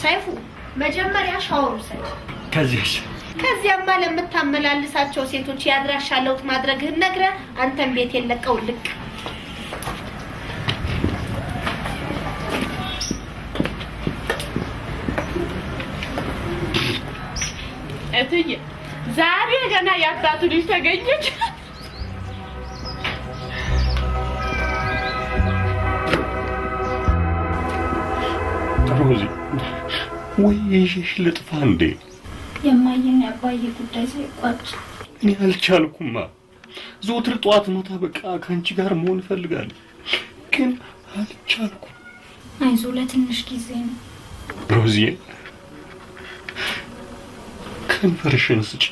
ሳይፉ መጀመሪያ ሻወር ውሰድ ከዚያማ ለምታመላልሳቸው ሴቶች ያድራሻ ለውጥ ማድረግህን ነግረህ አንተም ቤት የለቀው ልክ እትዬ ዛሬ ገና ያባቱ ልጅ ተገኘች ሮዚ ወይ እሺ ልጥፋ እንዴ የማየና ያባዬ ጉዳይ ሳይቋጭ እኔ አልቻልኩማ ዘወትር ጧት ማታ በቃ ካንቺ ጋር መሆን ፈልጋለሁ ግን አልቻልኩም አይዞህ ለትንሽ ጊዜ ነው ሮዚ ከንፈርሽን ስጪ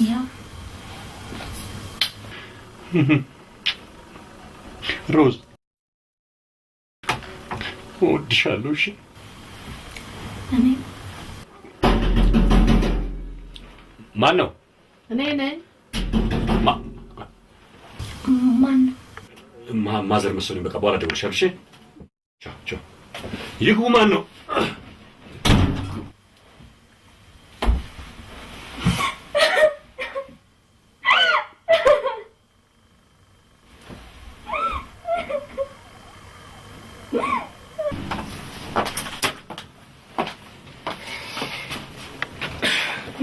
ያ ሮዝ እወድሻለሁ እሺ እኔ ማን ነው እኔ ነኝ ማን ማዘር መሰለኝ በቃ በኋላ ደውልሻለሁ እሺ ቻው ቻው ይሁ ማን ነው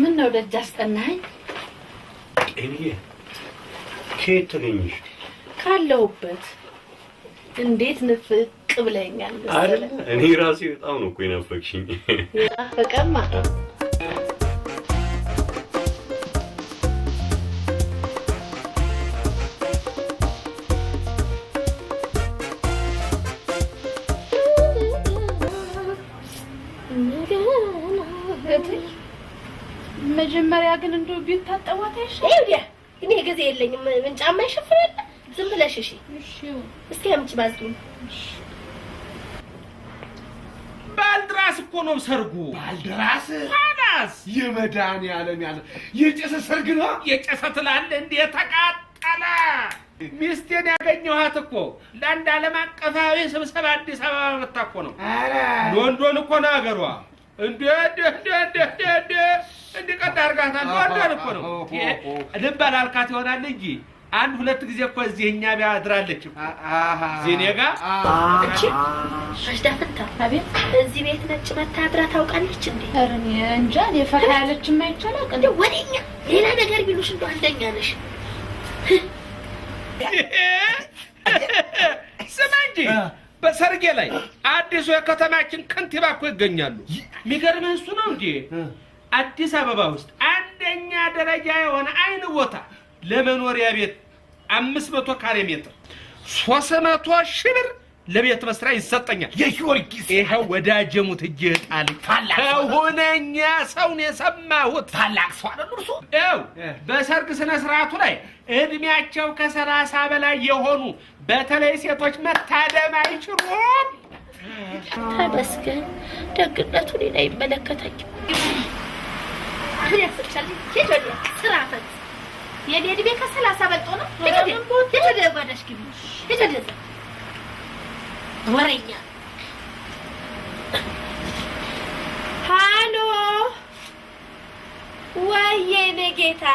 ምን ነው ደጅ አስጠናኝ እኔ ከየት ተገኘሽ ካለውበት እንዴት ንፍቅ ብለኛል አይደል እኔ ራሴ በጣም ነው እኮ የናፈቅሽኝ ፈቀማ መጀመሪያ ግን እንደው ቤት ታጠዋት አይሻልም እኔ ጊዜ የለኝም ምን ጫማ ይሸፍናል ዝም ብለሽ እሺ እስኪ አምጪ ባዝዱ ባልድራስ እኮ ነው ሰርጉ ባልድራስ ታናስ የመድኃኒዓለም ያለ የጨሰ ሰርግ ነው የጨሰ ትላለህ እንዴ ተቃጠለ ሚስቴን ያገኘኋት እኮ ለአንድ ዓለም አቀፋዊ ስብሰባ አዲስ አበባ መጣ እኮ ነው ሎንዶን እኮ ነው አገሯ እንዴ ቀጥ አድርጋታል ሎንዶን እኮ ነው ልብ አላልካት ይሆናል እንጂ አንድ ሁለት ጊዜ እኮ እዚህኛ ቢያድራለች ዜኔጋ እቺ አሽዳፍታ አቤት እዚህ ቤት ነጭ መታድራ ታውቃለች እንዴ አረኝ እንጃ የፈካ ያለች የማይቻላል እንዴ ወዲኛ ሌላ ነገር ቢሉሽ እንደው አንደኛ ነሽ ስማ እንጂ በሰርጌ ላይ አዲሱ የከተማችን ከንቲባ እኮ ይገኛሉ የሚገርምህ እሱ ነው እንጂ አዲስ አበባ ውስጥ አንደኛ ደረጃ የሆነ አይን ቦታ ለመኖሪያ ቤት 500 ካሬ ሜትር 300 ሺህ ብር ለቤት መስሪያ ይሰጠኛል የጊዮርጊስ ይሄው ወዳጀሙት እጅጣል ከሆነኛ ሰውን የሰማሁት ታላቅ ሰው አይደል እርሱ ያው በሰርግ ስነ ስርዓቱ ላይ እድሜያቸው ከ30 በላይ የሆኑ በተለይ ሴቶች መታደም አይችሉም ተመስገን ደግነቱ እኔን አይመለከተኝም ያስቻል የጆዲ ስራፈት የኔ እድሜ ከ30 በልጦ ነው የጆዲ ጓዳሽ ግቢ የጆዲ ወሬኛ ሃሎ ወይኔ ጌታ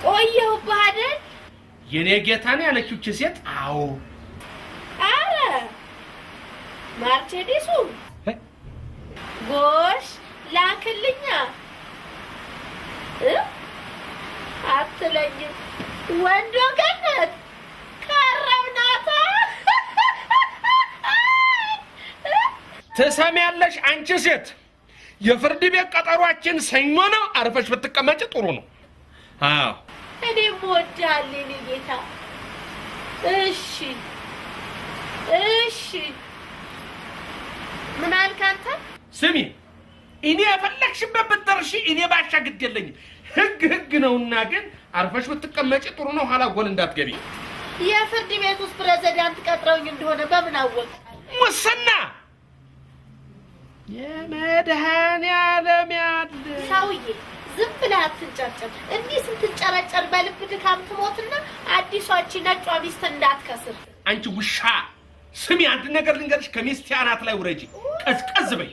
ቆየው ባደል የኔ ጌታ ነው ያለችው እቺ ሴት አዎ አረ ማርቼዲሱ ጎሽ ላክልኛ አትለኝም ወንዶ ገነት ከረምናታ ትሰሚያለሽ አንቺ ሴት የፍርድ ቤት ቀጠሯችን ሰኞ ነው አርፈሽ ብትቀመጪ ጥሩ ነው አዎ እኔም ወዳለኝ የኔ ጌታ እሺ ምን አልክ አንተ ስሚ እኔ የፈለግሽበት ብትደርሺ እኔ ባሻ ግድ የለኝም ህግ ነውና ግን አርፈሽ ብትቀመጪ ጥሩ ነው ኋላ ጎል እንዳትገቢ የፍርድ ቤት ውስጥ ፕሬዝዳንት ቀጥረውኝ እንደሆነ በምን አወቅ ሙስና የመድኃኒዓለም ያለ ሰውዬ ዝም ብለህ አትንጨርጨር። እንዲህ ስትንጨረጨር በልብ ድካም ትሞትና አዲሷች ነጯ ሚስት እንዳትከስር። አንቺ ውሻ ስሚ፣ አንድ ነገር ልንገርሽ፣ ከሚስቴ አናት ላይ ውረጂ፣ ቀዝቀዝ በይ።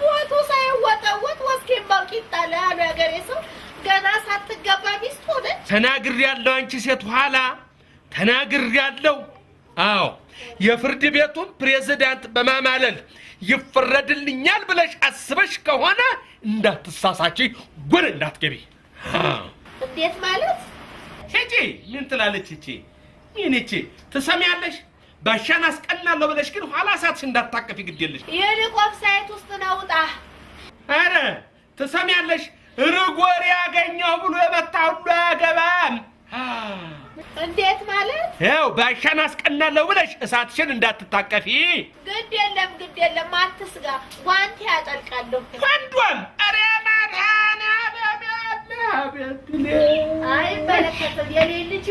ወጡ ሳይወጣወጥ ወስኬን ባቂጣ ለአሉ ያገሬ ሰው ገና ሳትገባ ሚስት ሆነ። ተናግሬያለሁ፣ አንቺ ሴት ኋላ ተናግሬያለሁ። አዎ የፍርድ ቤቱን ፕሬዝዳንት በማማለል ይፈረድልኛል ብለሽ አስበሽ ከሆነ እንዳትሳሳቺ፣ ጎን እንዳትገቢ። እንዴት ማለት? ሂጂ። ምን ትላለች እቺ? ምን እቺ ትሰሚያለሽ? ባሻን አስቀናለሁ ብለሽ ግን ኋላ ሳትሽ እንዳታቀፊ ግዴለሽ። የልቆፍ ሳይት ውስጥ ነውጣ። አረ ትሰሚያለሽ? ርጎር ያገኘው ብሎ የመታ ሁሉ አያገባም። እንዴት ማለት? ያው ባሻን አስቀናለሁ ብለሽ እሳትሽን እንዳትታቀፊ። ግድ የለም አትስጋ፣ ጓንቴ ያጠልቃለሁ። ወንዶም አረ ማዳና አቤትኔ አይመለከትም የኔ ልጅ።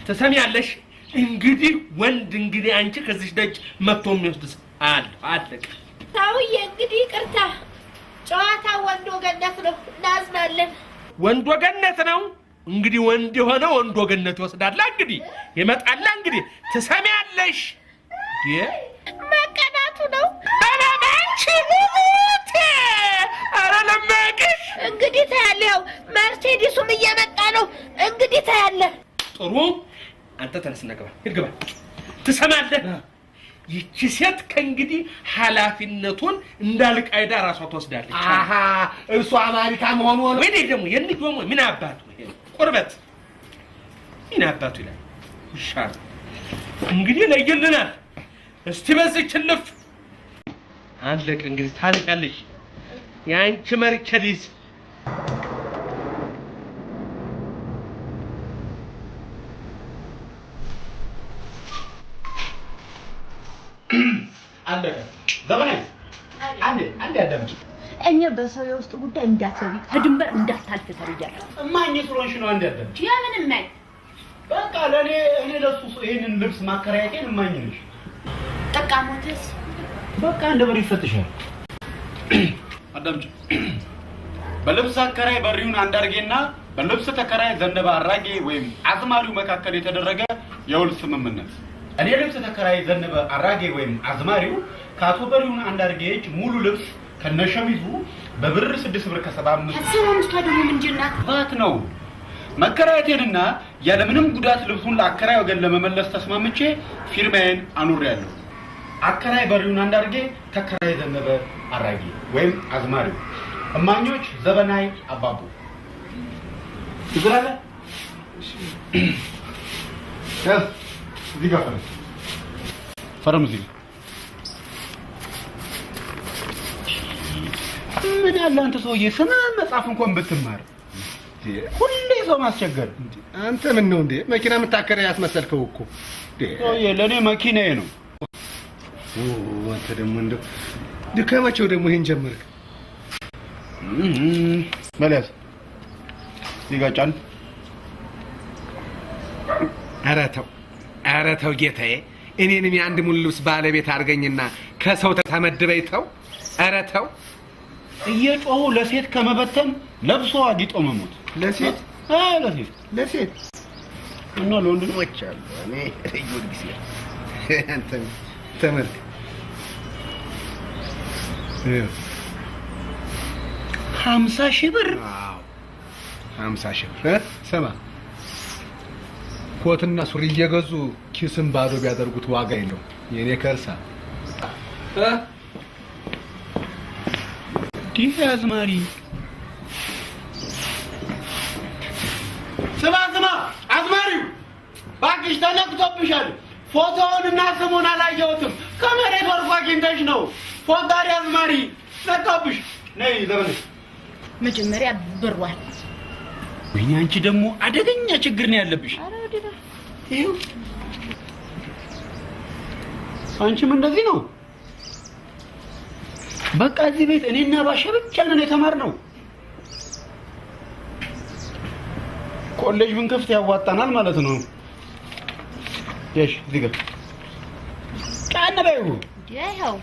ትሰሚያለሽ? እንግዲህ ወንድ እንግዲህ አንቺ ከዚህ ደጅ መጥቶ የሚወስድስ አለቀ። ታውዬ እንግዲህ ይቅርታ፣ ጨዋታ ወንድ ወገነት ነው፣ እናዝናለን። ወንድ ወገነት ነው እንግዲህ፣ ወንድ የሆነ ወንድ ወገነት ይወስዳል። እንግዲህ ይመጣል። እንግዲህ ትሰሚያለሽ? መቀናቱ ነው አላማንቺ ሙት። አረ ለማቅሽ እንግዲህ ታያለህ። ያው መርሴዲሱም እየመጣ ነው። እንግዲህ ታያለህ። ጥሩ፣ አንተ ተነስና ግባ፣ ሂድ ግባ። ትሰማለህ? ይቺ ሴት ከእንግዲህ ኃላፊነቱን እንዳልቃይዳ ራሷ ትወስዳለች። አሃ እርሱ አሜሪካ መሆኑ ነው ወይ? ደግሞ የልጅ ደግሞ ምን አባቱ ይሄ ቁርበት ምን አባቱ ይላል። ይሻል እንግዲህ ለይልናል። እስቲ በዚህ ችልፍ አለቀ። እንግዲህ ታልቃለሽ ያንቺ መርቸዲስ። አለቀ። ዘመናዊ አንዴ አዳምጪ። እኔ በሰው የውስጥ ጉዳይ እንዳትሰሪ፣ ከድንበር እንዳታልፍ ተብያለሁ። እማኝ ስለሆንሽ ነው። አንዴ አዳምጪ። የምን እማኝ? በቃ እኔ ለሱ ይሄንን ልብስ ማከራየቴን እማኝ ነሽ። ጠቃሞትስ በቃ እንደ ብር ይፈትሻል። አዳምጪ። በልብስ አከራይ በሪውን አንዳርጌና በልብስ ተከራይ ዘነበ አራጌ ወይም አዝማሪው መካከል የተደረገ የውል ስምምነት። እኔ ልብስ ተከራይ ዘነበ አራጌ ወይም አዝማሪው ከአቶ በሪውን አንዳርጌ እጅ ሙሉ ልብስ ከነሸሚዙ በብር 6 ብር ከ75 አሰማምስቷ ደግሞ ምንድን ናት? ባት ነው። መከራየቴንና ያለምንም ጉዳት ልብሱን ለአከራይ ወገን ለመመለስ ተስማምቼ ፊርማዬን አኑሬያለሁ። አከራይ በሪውን አንዳርጌ፣ ተከራይ ዘነበ አራጌ ወይም አዝማሪው። እማኞች ዘበናይ አባቡ። ይብራለ እዚህ ጋር ፈረም እዚህ ምን ያለ አንተ ሰውዬ ስነ መጻፍ እንኳን ብትማር ሁሌ ሰው ማስቸገር። አንተ ምን ነው እንዴ መኪና የምታከራይ ያስመሰልከው እኮ ሰውዬ? ለኔ መኪናዬ ነው። አንተ ደግሞ እንደው ድከመቸው ደግሞ ይሄን ጀመርክ። መለስ ይጋጫል። ኧረ ተው ጌታዬ፣ እኔንም የአንድ ሙሉ ልብስ ባለቤት አድርገኝና ከሰው ተመድበኝ ተው። ኧረ ተው። እየጮሁ ለሴት ከመበተን ለብሶ አጊጦ መሞት። ለሴት ለሴት እና ለወንድ ሞች አሉ። እኔ ይሁን ጊዜ አንተ ተመልክ 50,000 ብር። አዎ 50,000 ብር። ስማ ኮትና ሱሪ እየገዙ ኪስን ባዶ ቢያደርጉት ዋጋ የለውም። የኔ ከርሳ ዲህ አዝማሪ ስማ አዝማሪው ባክሽ ተነክቶብሻል። ፎቶውንና ስሙን አላየሁትም። ከመሬት ወርቆ አግኝተሽ ነው። ፎጋሪ አዝማሪ ነካብሽ። ነይ ዘመነሽ መጀመሪያ ብሯል። ወይኔ አንቺ ደግሞ አደገኛ ችግር ነው ያለብሽ። ይኸው አንቺም እንደዚህ ነው። በቃ እዚህ ቤት እኔና ባሻ ብቻ ነን የተማርነው። ኮሌጅ ብንከፍት ያዋጣናል ማለት ነው። እዚህ ጋር ጫን በይው። ይኸው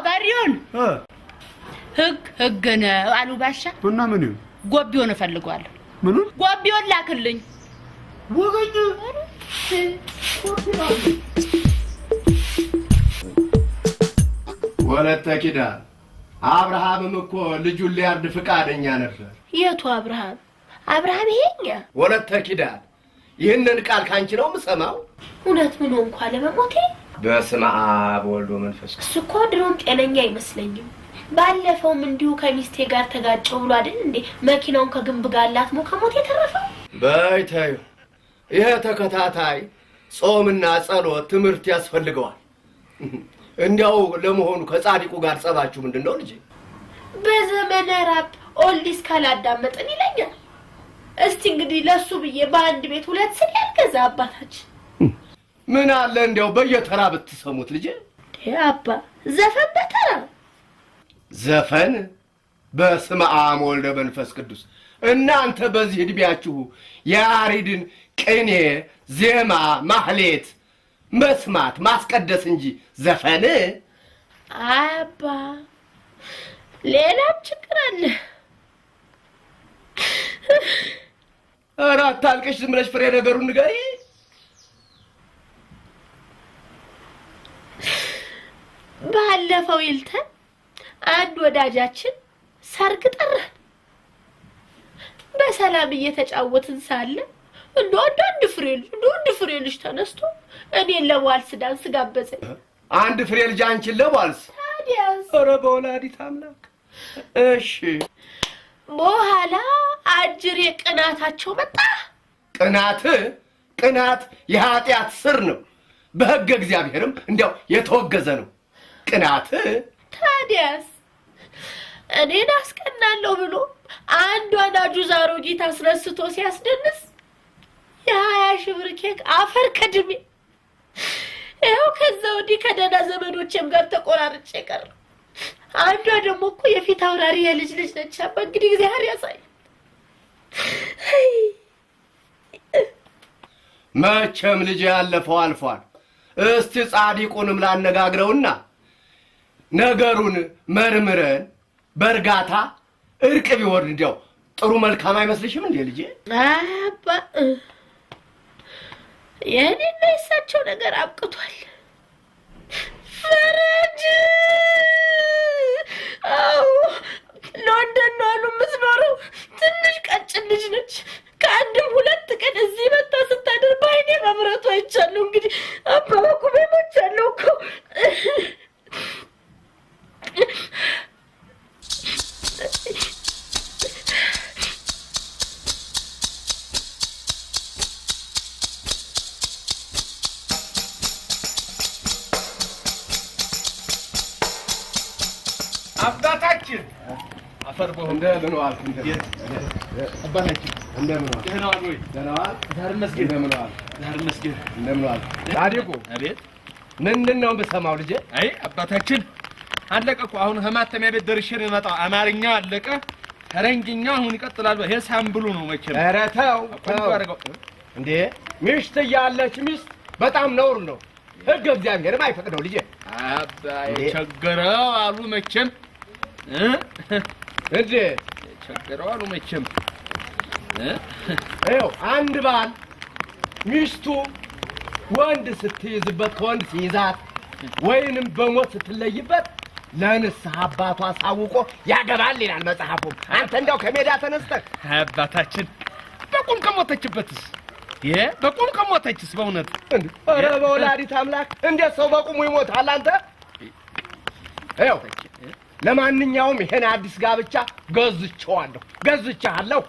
በሪ ቢሆን ህግ ነው አሉ ባሻ እና ምን ይሁን ጎቢውን እፈልጋለሁ ምኑ ጎቢውን ላክልኝ ወገኝ ወለተ ኪዳን አብርሃምም እኮ ልጁን ሊያርድ ፍቃደኛ ነበር የቱ አብርሃም ይሄኛ ወለተ ኪዳን ይህንን ቃል ካንቺ ነው የምሰማው እውነት ምን እንኳን ለመሞቴ በስመ አብ ወልድ ወመንፈስ እሱ እኮ ድሮም ጤነኛ አይመስለኝም ባለፈውም እንዲሁ ከሚስቴ ጋር ተጋጨው ብሎ አይደል እንዴ መኪናውን ከግንብ ጋር ላትሞ ከሞት የተረፈው በይተዩ ይሄ ተከታታይ ጾምና ጸሎት ትምህርት ያስፈልገዋል እንዲያው ለመሆኑ ከጻድቁ ጋር ጸባችሁ ምንድነው ልጅ በዘመነ ራብ ኦልዲስ ካላዳመጠን ይለኛል እስቲ እንግዲህ ለሱ ብዬ በአንድ ቤት ሁለት ስል ያልገዛ አባታችን ምን አለ እንዲያው በየተራ ብትሰሙት ልጅ አባ ዘፈን በተራ ዘፈን በስመ አብ ወልድ መንፈስ ቅዱስ እናንተ በዚህ እድሜያችሁ ያሬድን ቅኔ ዜማ ማህሌት መስማት ማስቀደስ እንጂ ዘፈን አባ ሌላም ችግር አለ አራት አልቀሽ ዝም ብለሽ ፍሬ ነገሩን ንገሪ ባለፈው ይልተን አንድ ወዳጃችን ሰርግ ጠራን በሰላም እየተጫወትን ሳለ አንድ ፍሬ ልጅ ተነስቶ እኔን ለዋልስ ዳንስ ጋበዘኝ አንድ ፍሬ ልጅ አንቺን ለዋልስ ታዲያስ ኧረ በወላዲተ አምላክ እሺ በኋላ አጅሬ ቅናታቸው መጣ ቅናት የኃጢአት ስር ነው በሕገ እግዚአብሔርም እንዲያው የተወገዘ ነው ቅናት ታዲያስ እኔን አስቀናለሁ ብሎ አንዷን አጁዛሮ ጌታ አስነስቶ ሲያስደንስ የ20 ብር ኬክ አፈር ከድሜ ይኸው ከዛ ወዲህ ከደህና ዘመዶቼም ጋር ተቆራርጬ ቀረ አንዷ ደግሞ እኮ የፊት አውራሪ የልጅ ነች አባ እንግዲህ እግዚአብሔር ያሳይ መቼም ልጅ ያለፈው አልፏል እስቲ ጻድቁንም ላነጋግረውና ነገሩን መርምረን በርጋታ እርቅ ቢወርድ እንዲያው ጥሩ መልካም አይመስልሽም እንዴ ልጄ አባ የኔና የሳቸው ነገር አብቅቷል ፈረጅ ሎንደን ነው አሉ የምትኖረው ትንሽ ቀጭን ልጅ ነች ከአንድም ሁለት ቀን እዚህ መጣ ስታደር ባይኔ መምረቱ አይቻለሁ እንግዲህ አባባኩ ቤሞቻለሁ እኮ አባታችን አፈርቦ እንደምን ዋልክ አባታችን እንደምን ዋልክ ደህና ዋል ወይ ደህና ዋል ዛሬ መስጊድ እንደምን ዋልክ ዛሬ መስጊድ እንደምን ዋልክ ጻድቁ አቤት ምንድነው የምሰማው ልጄ አይ አባታችን አለቀ እኮ አሁን ከማተሚያ ቤት ደርሼ ነው የመጣው አማርኛው አለቀ ፈረንጅኛው አሁን ይቀጥላል ይሄ ሳምብሉ ነው መቼም ኧረ ተው አድርገው እንዴ ሚስት እያለች ሚስት በጣም ነውር ነው ሕግ እግዚአብሔርም አይፈቅደው ልጄ አባይ ቸገረው አሉ መቼም እንዴ ቸገረው አሉ መቼም ይኸው አንድ ባል ሚስቱ ወንድ ስትይዝበት ከወንድ ሲይዛት ወይንም በሞት ስትለይበት ለንስሐ አባቷ አሳውቆ ያገባል ይላል መጽሐፉ አንተ እንደው ከሜዳ ተነስተህ አባታችን በቁም ከሞተችበትስ በቁም ከሞተችስ በእውነት ኧረ በወላዲተ አምላክ እንዴት ሰው በቁሙ ይሞታል አንተ ይኸው ለማንኛውም ይሄን አዲስ ጋብቻ ገዝቼሃለሁ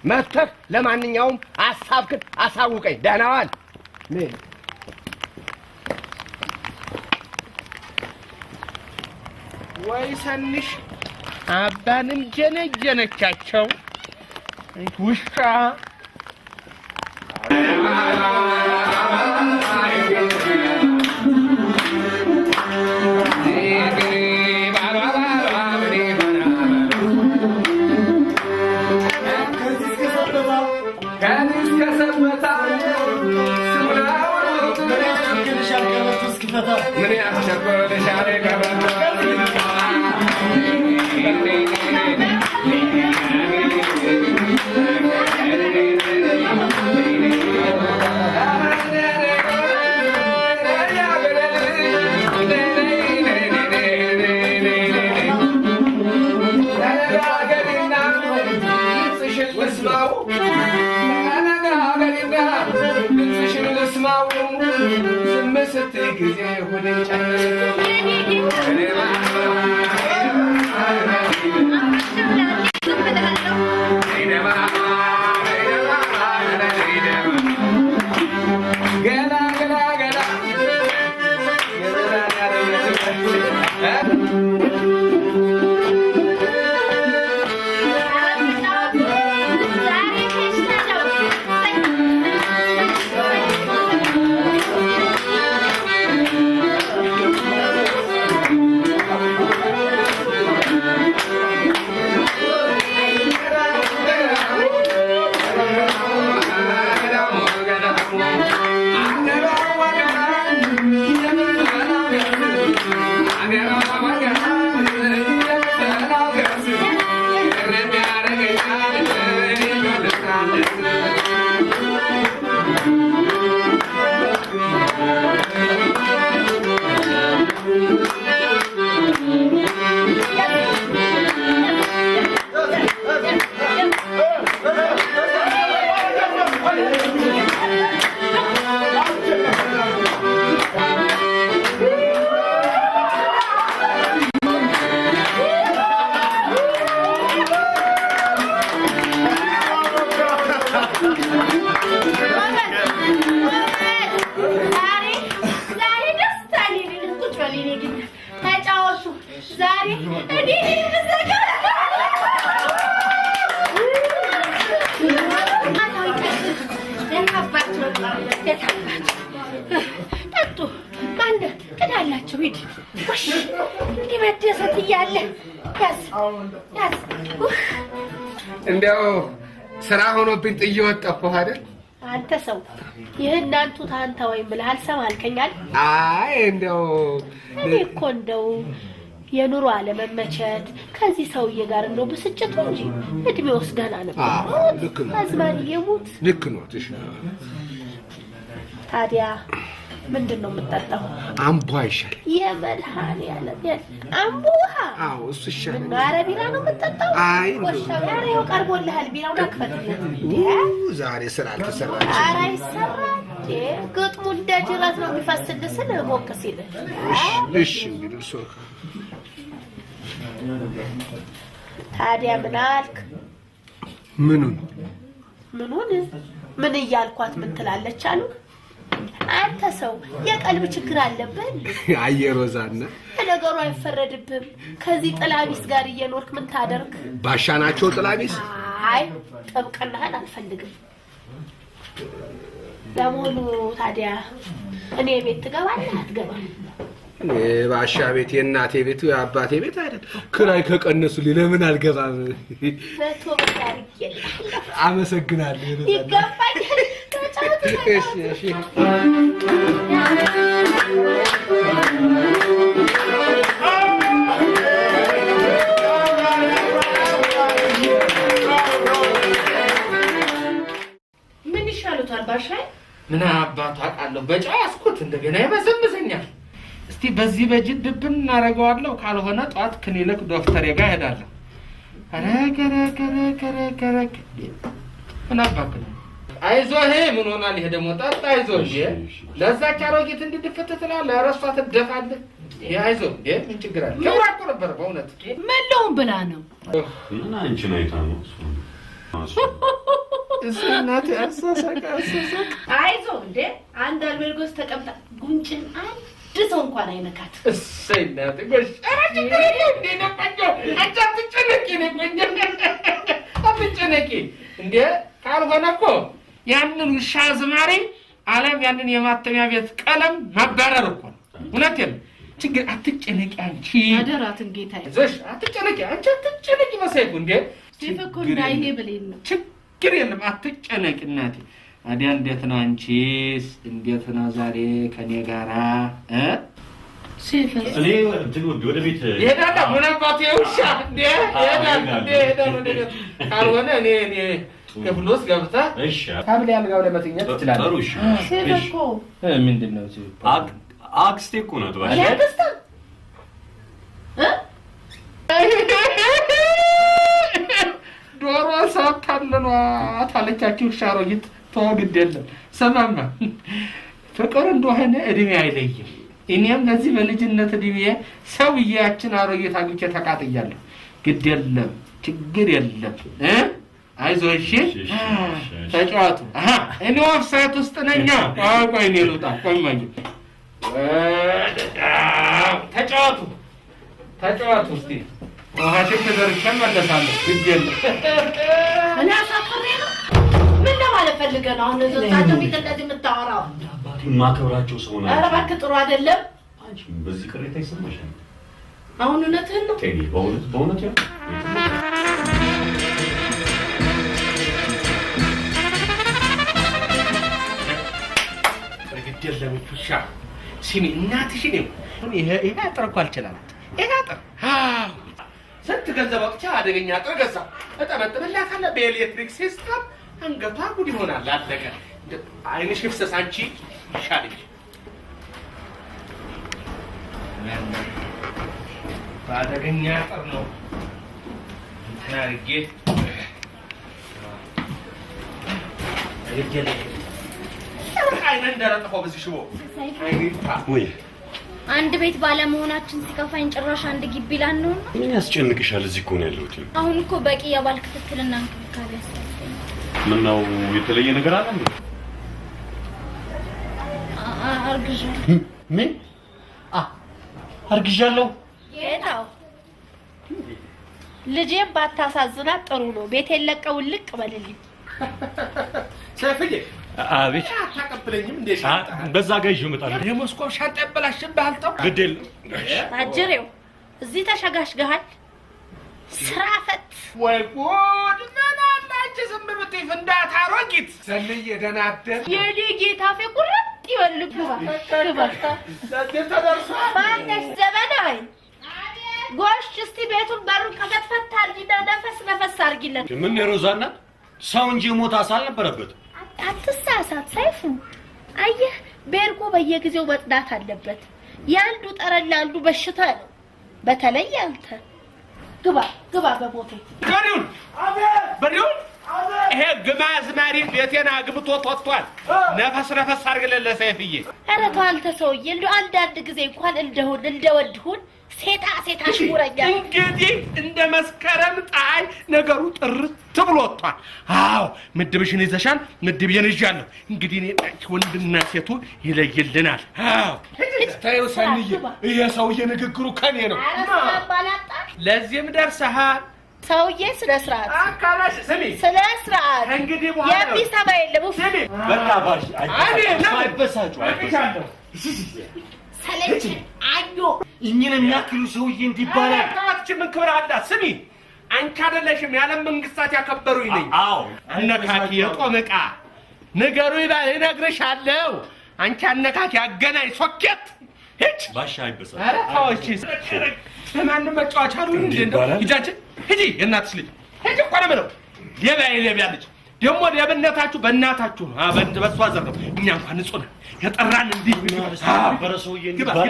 መተህ ለማንኛውም ሐሳብክን አሳውቀኝ ደህና ዋል ምን ወይ ሰንሽ አባንም ጀነጀነቻቸው ውሻ ሲፈታ ምን ያስቸኮልሻል ቀበቶ እንዴው ስራ ሆኖብኝ ጥዬ ወጣሁ አይደል አንተ ሰው ይሄን አንቱ ታንተ ወይ ብለህ አልሰማልከኛል አይ እንደው እኔ እኮ እንደው የኑሮ አለመመቸት ከዚህ ሰውዬ ጋር እንደው ብስጭቱ እንጂ እድሜ ወስደና ነበር ልክ ነው አዝማን የሙት ልክ ነው ትሽ ታዲያ ምንድነው የምትጠጣው አምቧ ይሻል የመድሃኒ ያለ አምቧ አዎ እሱ ይሻል ማረቢራ ነው የምትጠጣው አይ ወሻው ቀርቦልሃል ቢራው ዳክፈትልህ ዛሬ ስራ አልተሰራች ኧረ ይሰራል ገጥሙ እንደጅራት ነው የሚፈስልህ ስለ ሞቅ ሲል እሺ እንግዲህ እሱ ታዲያ ምን አልክ ምኑን ምን እያልኳት ምን ትላለች አሉ አንተ ሰው የቀልብ ችግር አለበት አየሮዛና ነገሩ አይፈረድብም ከዚህ ጥላቢስ ጋር እየኖርክ ምን ታደርግ ባሻናቸው ጥላቢስ አይ ጥብቅናህን አልፈልግም ለሞኑ ታዲያ እኔ ቤት ትገባለህ አትገባም ባሻ ቤት የእናቴ ቤት የአባቴ ቤት አይደል ክራይ ከቀነሱ ለምን አልገባም ለቶ በታሪክ አመሰግናለሁ ይገባል እሺ እሺ ምን ይሻሉታል ባሻይ ምን አባቱ አቃለው በጫ ያስኩት እንደገና ይመሰምሰኛል እስቲ በዚህ በጅድ ድብን እናረጋዋለሁ ካልሆነ ጧት ክሊኒክ ዶክተር ጋር ሄዳለሁ አረ ምን አባክ ነው አይዞህ ምን ሆናል ይሄ ደግሞ ጣጣ አይዞህ እንዴ ለዛች አሮጊት እንድትፈተ ትላለህ አረሷ ትደፋለህ ይሄ አይዞህ እንዴ ምን ችግር አለ ከብራቁ ነበር በእውነት መለውን ብላ ነው እና አንቺ ነው አይታው እስናት አሳሳቀ አይዞህ እንዴ አንድ አልበርጎስ ተቀምጣ ጉንጭን አንድ ሰው እንኳን አይነካት እሰይናት ጎሽ አራጭ እንዴ ነው ቆንጆ አንቺ አትጨነቂ ነው ቆንጆ አትጨነቂ እንዴ ካልሆነ እኮ ያንን ውሻ ዝማሬ ዓለም ያንን የማተሚያ ቤት ቀለም ማባረር እኮ እውነቴን ችግር አትጨነቂ አንቺ አደራትን ጌታዬ ዘሽ አትጨነቂ አንቺ አትጨነቂ መሰይኩ እንዴ ሲፈኩ እንዳይሄ ብለኝ ነው ችግር የለም አትጨነቂ እናቴ ታዲያ እንዴት ነው አንቺስ? እንዴት ነው ዛሬ ከኔ ጋራ እኔ እንትን ወደ ቤት ይሄዳል። ምን አባቴ ውሻ እንዴ ይሄዳል። ካልሆነ እኔ ክፍሉስ ገብታ እሺ ታብለ ያልጋው ለመተኛት ይችላል። ጥሩ እሺ ሲፈኮ ምንድነው ሲፈኮ አክስቴ እኮ ናት ባሽ ያክስታ ዶሮ ሳታለኗ ታለቻችሁ ሻሮጊት ተወግድ የለም ሰማማ ፍቅር እንደሆነ እድሜ አይለይም። እኔም ለዚህ በልጅነት እድሜ ሰውዬያችን አሮጊት አግኝቼ ተቃጥያለሁ። ግድ የለም ችግር የለም አይዞሽ ተጫወቱ። እኔ ኦፍሳይት ውስጥ ነኝ። ቆይ እኔ ልውጣ። ቆይ ተጫወቱ እስቲ ውሃሽን ደርሼ እመለሳለሁ። ግድ የለም እኔ አሳፈሬ ነው። ምን ለማለት ፈልገህ ነው አሁን እዛቸው ፊት እንደዚህ የምታወራው? ማከብራቸው ሰው ናቸው። ኧረ እባክህ ጥሩ አይደለም። አንቺ በዚህ ቅሬታ ይሰማሻል? አሁን እውነትህን ነው? ቴዲ በእውነት ያው ግድ የለም ፉሻ ሲሚ እናትሽን ይሄ አጥር እኮ አልችላላት። ይሄ አጥር ስንት ገንዘብ አውጥቼ አደገኛ አጥር ገዛ እጠመጥምላታለሁ በኤሌክትሪክ ሲስተም አንገቷ ጉድ ይሆናል። አለቀ። አይንሽ ይፍሰስ አንቺ ይሻልሽ። በአደገኛ አጥር ነው እንትን አድርጌ አይነን ደረጠፈው በዚህ ሽቦ ወይ አንድ ቤት ባለመሆናችን ሲከፋኝ ጭራሽ አንድ ግቢ ላንሆን ነው። ምን ያስጨንቅሻል? እዚህ እኮ ነው ያለሁት። አሁን እኮ በቂ የባል ክትትልና እንክብካቤ ያስፈልጋል። ምን ነው የተለየ ነገር አለ እንዴ? አርግዣለሁ። ምን አርግዣለሁ? ጌታው ልጄን ባታሳዝናት ጥሩ ነው። ቤቴን ለቀው ልቅ በልልኝ። ሰፍዬ አቤት አታቀብለኝም እንዴ? በዛ ጋር ይዤ እመጣለሁ። የሞስኮው ሻንጣ ያበላሽብሃል። ተው ግድ የለም አጅሬው እዚህ ተሸጋሽገሃል። ስራ ፈት ወይ ጉድ! ምን አላች ዝም ብትይ ፍንዳታ አሮጊት ሰልዬ ደህና አደር የኔ ጌታ አፌ ቁርጥ ይበል። ግባ ተደርሷል። ማነሽ ዘመናዊ ጎሽ፣ እስቲ ቤቱን በሩን ከፈትፈት አድርጊና ነፈስ አድርጊለት። ምን ሮዛና ሰው እንጂ ሞት አልነበረበት። አትሳሳት ሰይፉ። አየህ ቤርጎ በየጊዜው መጽዳት አለበት። ያንዱ ጠረን ለአንዱ በሽታ ነው። በተለይ አንተ ግባ በቦቴ በሪውን ይሄ ግማዝማሪ ቤቴን አግብቶ ወጥቷል። ነፈስ አድርግለት ለሰይፍዬ። ኧረ ተው አንተ ሰውዬ፣ እንደው አንዳንድ ጊዜ እንኳን እንደወድሁን ሴታ አሽሙረኛ። እንግዲህ እንደ መስከረም ፀሐይ ነገሩ ጥርት ብሎ ወጥቷል። አዎ ምድብሽን ይዘሻል፣ ምድብዬን ይዣለሁ። እንግዲህ እኔ ወንድና ሴቱ ይለይልናል። አዎ ታየው ሰንዬ፣ ይሄ ሰውዬ ንግግሩ ከኔ ነው። ለዚህም ደርሰሃል ሰውዬ። ስለ ስርዓት አካላሽ ስሚ፣ ስለ ስርዓት እንግዲህ በኋላ የሚሰማ የለም። ስሚ በቃ ባሽ አይበሳጩ ሰለችን አዮ እኚህን የሚያክሉ ሰውዬ እንዲባላል ታች ምን ክብር አላት? ስሚ አንቺ አይደለሽም የዓለም መንግስታት ያከበሩኝ ነኝ። አዎ አነካኪ የጦም ዕቃ ንገሩ ይባል እነግርሻለሁ። አንቺ አነካኪ አገናኝ ሶኬት ሂጅ ባሻ አይበሳጩ። ኧረ ተወች። ለማንም መጫወቻ አሉን እንዴ? እንደው ሂጃችን ሂጂ የእናትሽ ልጅ ሂጂ እኮ ነው የምለው። ሌባ ልጅ ደግሞ ሌብነታችሁ በእናታችሁ ነው። በእሷ ዘር ነው። እኛ እንኳን ንጹህ ነን የጠራን እንዲህ በረሰውዬ እንዲባላል።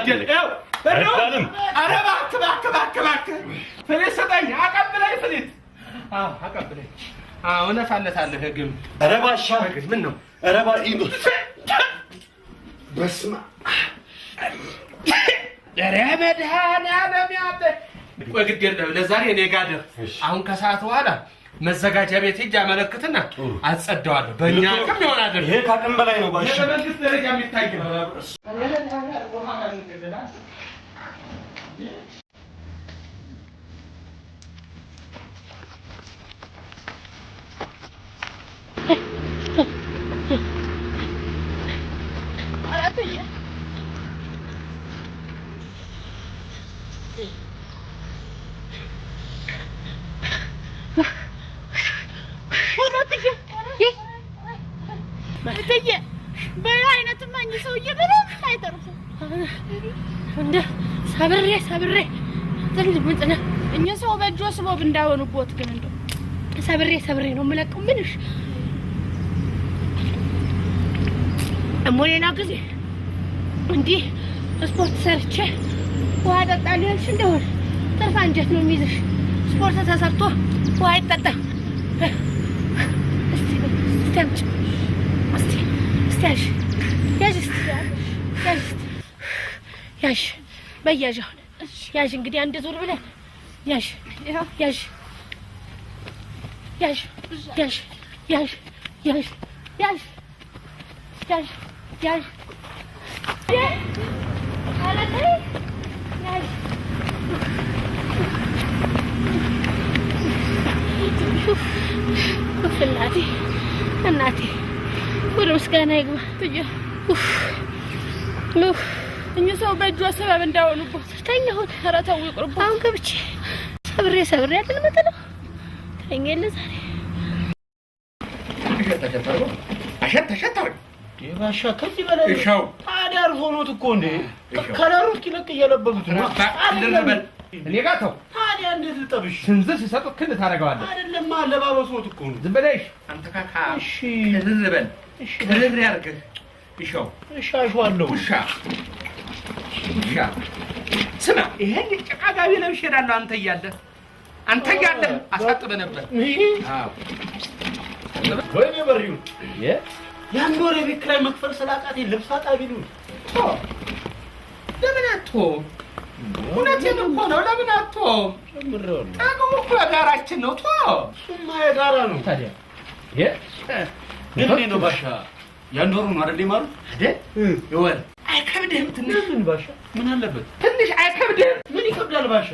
አይባልም። ኧረ እባክህ ፍሊት ስጠኝ፣ አቀብለኝ ፍሊት። አዎ አቀብለኝ። አዎ እነፋለታለሁ። ህግም ኧረ ባሻ ምን ነው? ኧረ በስመ ኧረ መድኃኒዓለም ያለ ቆይ ግድ የለም ለዛሬ እኔ ጋር ደር። አሁን ከሰዓት በኋላ መዘጋጃ ቤት ሂጅ አመለክትና አጸደዋለሁ። በእኛ አቅም ይሆናል። ይሄ ከአቅም በላይ ነው ባሻ። በመንግስት ደረጃ የሚታይ ነው። በአይነት ማኝ ሰውዬ ምንም አይተርፉ እንደ ሰብሬ ትልቅ ምንጥና እኛ ሰው በእጆ ስቦብ እንዳሆኑበት ግን እንደው ሰብሬ ነው የምለቀው ምንሽ እሞኔና ጊዜ እንዲህ ስፖርት ሰርቼ ውሃ ጠጣለሁ ያልሽ እንደሆነ ተርፋ እንጀት ነው የሚይዝሽ ስፖርት ተሰርቶ ውሃ አይጠጣም ያዥ በያዥ አሁን ያዥ እንግዲህ አንድ ዙር ብለን ያዥ እናቴ ወደ ምስጋና ይግባ እኛ ሰው በእጇ ሰበብ እንዳሆኑበት ተኛሁት ኧረ ተው ይቅርብኝ አሁን ገብቼ ሰብሬ አይደል መጥለው ተኛለ ዛሬ አሸተሸተር የባሻ ከዚህ በላይ እሻው ታዲያ አርፎኖት እኮ እንዴ ከለሩት ኪለቅ እየለበሱት ነው አይደለም እኔ ጋር ተው ታዲያ እንዴት ልጠብሽ ስንዝር ሲሰጡት ክል ታደርገዋለህ አይደለም አለባበሶት እኮ ነው ዝም በለሽ አንተ ካካ እሺ ክልል በል ክልል ያርግህ እሻው እሻሽዋለሁ ውሻ ስማ ይሄን ጭቃጋቢ ለብሼ እሄዳለሁ አንተ እያለህ አሳጥበህ ነበር አዎ ወይኔ በሪው ያን ወሬ ቤት ላይ መክፈል ስላቃቴ ልብስ አጣቢ ነው ለምን አትሆን እውነቴን እኮ ነው ለምን አትሆን ጠቅሙ እኮ የጋራችን ነው እሱማ የጋራ ነው ታዲያ ግን ነው ባሻ ያን ወሩ ነው አይደል ይማሩ አይደል ይወር አይከብድህም ትንሽ ምን ባሻ ምን አለበት ትንሽ አይከብድህም ምን ይከብዳል ባሻ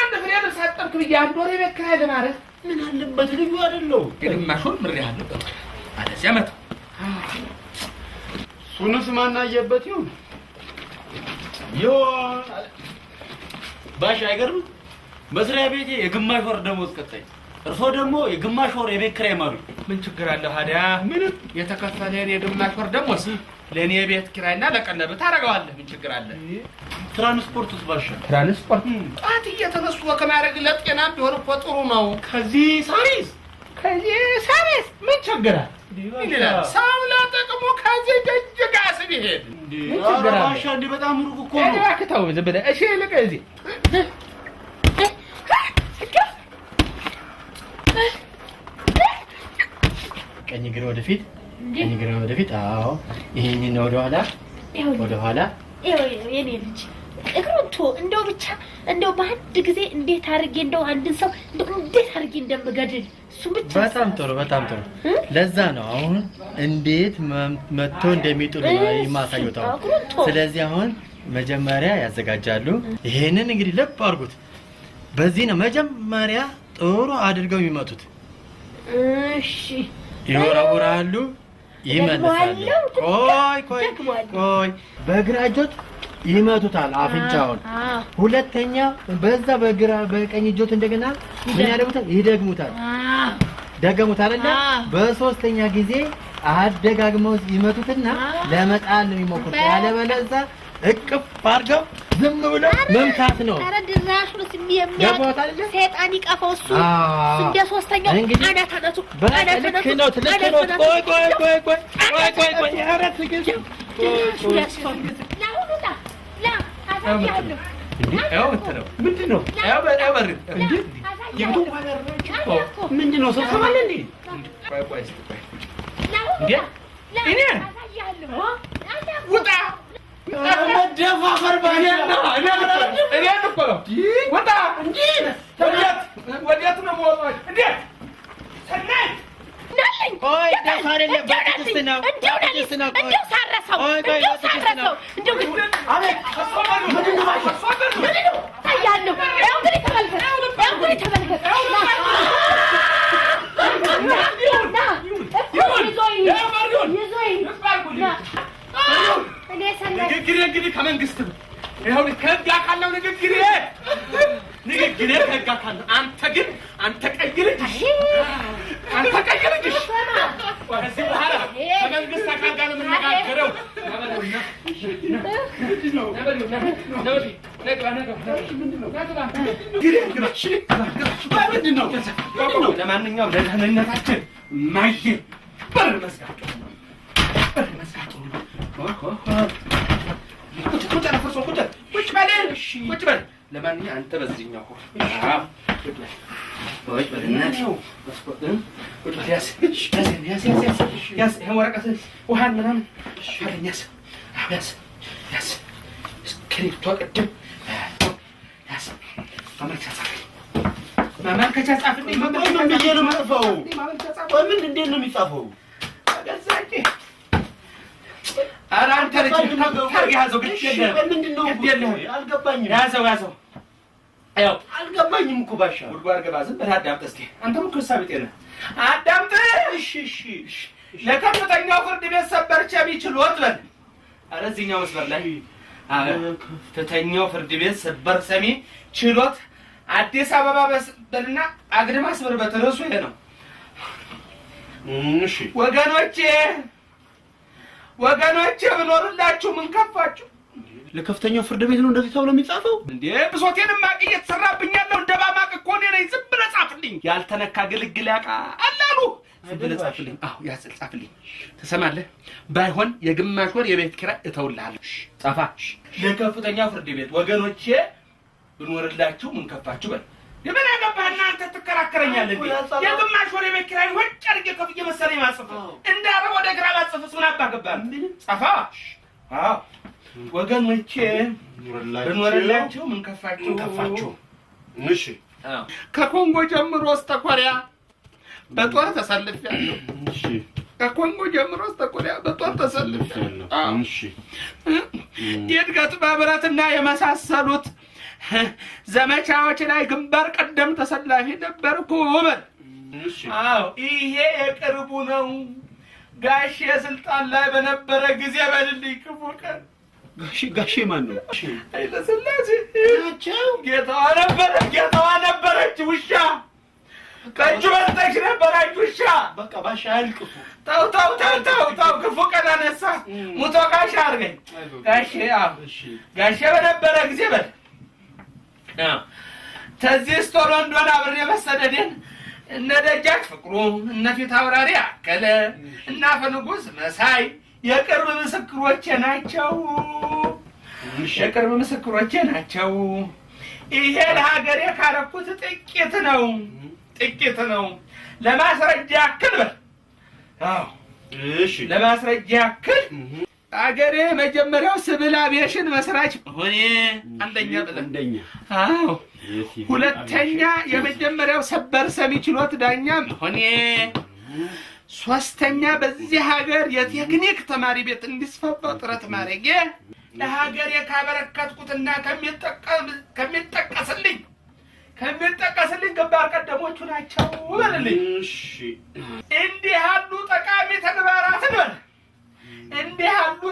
አንድ ፍሬ ልብስ አጠብክ ብዬ አንድ ወሬ ቤት ኪራይ ለማለት ምን አለበት ልዩ አይደለው ግማሹን ምሬሃለሁ አለዚያ መጣ ሱንስ ማናየበት ይሁን ባሻ አይገርም መስሪያ ቤቴ የግማሽ ወር ደሞዝ ቀጣይ እርሶ ደግሞ የግማሽ ወር የቤት ኪራይ ማሉ ምን ችግር አለ ታዲያ ምንም የተከፈለን የግማሽ ወር ደሞዝ ለኔ የቤት ኪራይና ለቀለብ ታረጋዋለህ ምን ችግር አለ ትራንስፖርትስ ባሻ ትራንስፖርት ጣት እየተነሱ ከማድረግ ለጤና ቢሆን እኮ ጥሩ ነው ከዚህ ሳሪስ ምን ችግር አለ ይላል ሰው ለጥቅሙ ከዚህ ደጅጋ ሲሄድ ምን ችግር አለ ባሻ እንዴ በጣም ሩቅ እኮ ነው ያክታው ዝም ብለህ እሺ ልቀ እዚህ ቀኝ ግራ ወደፊት አዎ ይሄንን ወደ ኋላ የኔ ልጅ እግሩንቶ እንደው ብቻ እንደው በአንድ ጊዜ እንዴት አድርጌ እንደው አንድ ሰው እንዴት አድርጌ እንደምገድል እሱ ብቻ በጣም ጥሩ ለዛ ነው አሁን እንዴት መጥቶ እንደሚጥሉ የማሳየው ስለዚህ አሁን መጀመሪያ ያዘጋጃሉ ይሄንን እንግዲህ ልብ አድርጉት በዚህ ነው መጀመሪያ ጥሩ አድርገው የሚመጡት እሺ ይወራወራሉ ይመለሳሉ ቆይ በግራ እጆት ይመቱታል አፍንጫውን ሁለተኛ በዛ በቀኝ እጆት እንደገና ምን ያደርጉታል ይደግሙታል አይደል በሶስተኛ ጊዜ አደጋግመው ይመቱትና ለመጣል ነው የሚሞክሩት ያለበለዛ እቅፍ አድርገው ዝም ብለው መምታት ነው አረ ድራሹን የሚያምያት ሰይጣን ይቀፈው እሱ እንደ ሶስተኛው አናታነቱ ልክ ነው ቆይ አረ ትግል ምንድነው ምንድነው ሰው ከማለ እንዴ ቆይ እኔ ውጣ መደፋፈር ባያና እኔ እኮ ነው ወጣ እንዴ ወዴት ነው የምወጣው እንዴት ሰናይ ቆይ ደስ አይደለም በትዕግስት ነው እንደው ሳረሰው እንደው አቤት ምንድነው ምንድነው ታያለሁ ያው እንግዲህ ተመልከት ንግግሬ እንግዲህ ከመንግስት ነው ይኸው ከህግ አካለው ንግግሬ ከህግ አካለው አንተ ቀይር አንተ ቀይረሽ ወደዚህ በኋላ ከመንግስት አካል ጋር የምንነጋገረው ለማንኛውም ለደህንነታችን ማየ በር መስጋቱ ቁጭ በል ለማንኛውም አንተ በዚህኛው ቁጭ በል እናትዬው ቁጭ በል ያዝ ወረቀት ውሃን ምናምን ያዝ እስክሪብቶ ቅድም ያዝ ማመልከቻ ጻፍልኝ ምን ብዬ ነው የምጽፈው? ምን እንዴት ነው የሚጻፈው? ገዛቂ ኧረ አንተ ልጅ ታርግ ያዘው ግድ የለህም አልገባኝም። ያዘው ያው አልገባኝም እኮ ባሻ። ጉድጓድ ገባ። ዝም ብለህ አዳምጥ እስኪ። አንተም እኮ ሳብ ጤና አዳምጥ። እሺ ለከፍተኛው ፍርድ ቤት ሰበር ቸቢ ችሎት በል። ኧረ እዚህኛው መስመር ላይ ከፍተኛው ፍርድ ቤት ሰበር ሰሚ ችሎት አዲስ አበባ በልና አግድም አስመርበት። ርዕሱ ይሄ ነው። እሺ ወገኖቼ ብኖርላችሁ ምን ከፋችሁ? ለከፍተኛው ፍርድ ቤት ነው እንደዚህ ተብሎ የሚጻፈው እንዴ? ብሶቴንም ማቅ እየተሰራብኝ ያለው እንደ ባማቅ እኮ እኔ ነኝ። ዝም ብለህ ጻፍልኝ። ያልተነካ ግልግል ያቃ አላሉ። ዝም ብለህ ጻፍልኝ። አዎ ጻፍልኝ። ትሰማለህ? ባይሆን የግማሽ ወር የቤት ኪራይ እተውልሃለሁ። ጻፋ። ለከፍተኛው ፍርድ ቤት ወገኖቼ ብኖርላችሁ ምን ከፋችሁ በል። የምን አገባህና አንተ ትከራከረኛለህ? የግማሽ ወር የቤት ኪራይ ወጭ አድርጌ ከፍዬ መሰለኝ ማጽፍ እንዳረ ወደ ግራ ማጽፍስ ምን አባገባህ? ጻፋ። አዎ ወገኖቼ ብኖርላችሁ ምን ከፋችሁ? እሺ ከኮንጎ ጀምሮ እስከ ኮሪያ በጦር ተሰልፌያለሁ። እሺ ከኮንጎ ጀምሮ እስከ ኮሪያ በጦር ተሰልፌያለሁ። እሺ የእድገት ማህበራትና የመሳሰሉት ዘመቻዎች ላይ ግንባር ቀደም ተሰላፊ ነበርኩ በል። እሺ አዎ ይሄ የቅርቡ ነው። ጋሼ ስልጣን ላይ በነበረ ጊዜ በልልኝ ክፉ ቀን ጋሼ ማን ነው? አይለ ስላሴ ናቸው። ጌታዋ ነበረች ውሻ። ከእጁ በልጠሽ ነበረች ውሻ። በቃ ባሻ አልቅሱ። ተው ክፉ ቀን አነሳ። ሙቶ ጋሼ አድርገኝ። ጋሼ በነበረ ጊዜ በል ተዚህ ስቶሎ እንደሆነ አብሬ መሰደዴን እነ ደጃች ፍቅሩ እነ ፊት አውራሪ አከለ እና ፈንጉስ መሳይ የቅርብ ምስክሮቼ ናቸው። ይሄ ለሀገሬ ካረኩት ጥቂት ነው። ለማስረጃ ያክል በል። አዎ እሺ ለማስረጃ ያክል አገሬ መጀመሪያው ሲቪል አቪዬሽን መስራች ሆኔ አንደኛ። አዎ ሁለተኛ የመጀመሪያው ሰበር ሰሚ ችሎት ዳኛ ሆኔ፣ ሶስተኛ በዚህ ሀገር የቴክኒክ ተማሪ ቤት እንዲስፋፋ ጥረት ማድረጌ ለሀገሬ ካበረከትኩትና ከሚጠቀስልኝ ግንባር ቀደሞቹ ናቸው በልልኝ። እንዲህ ያሉ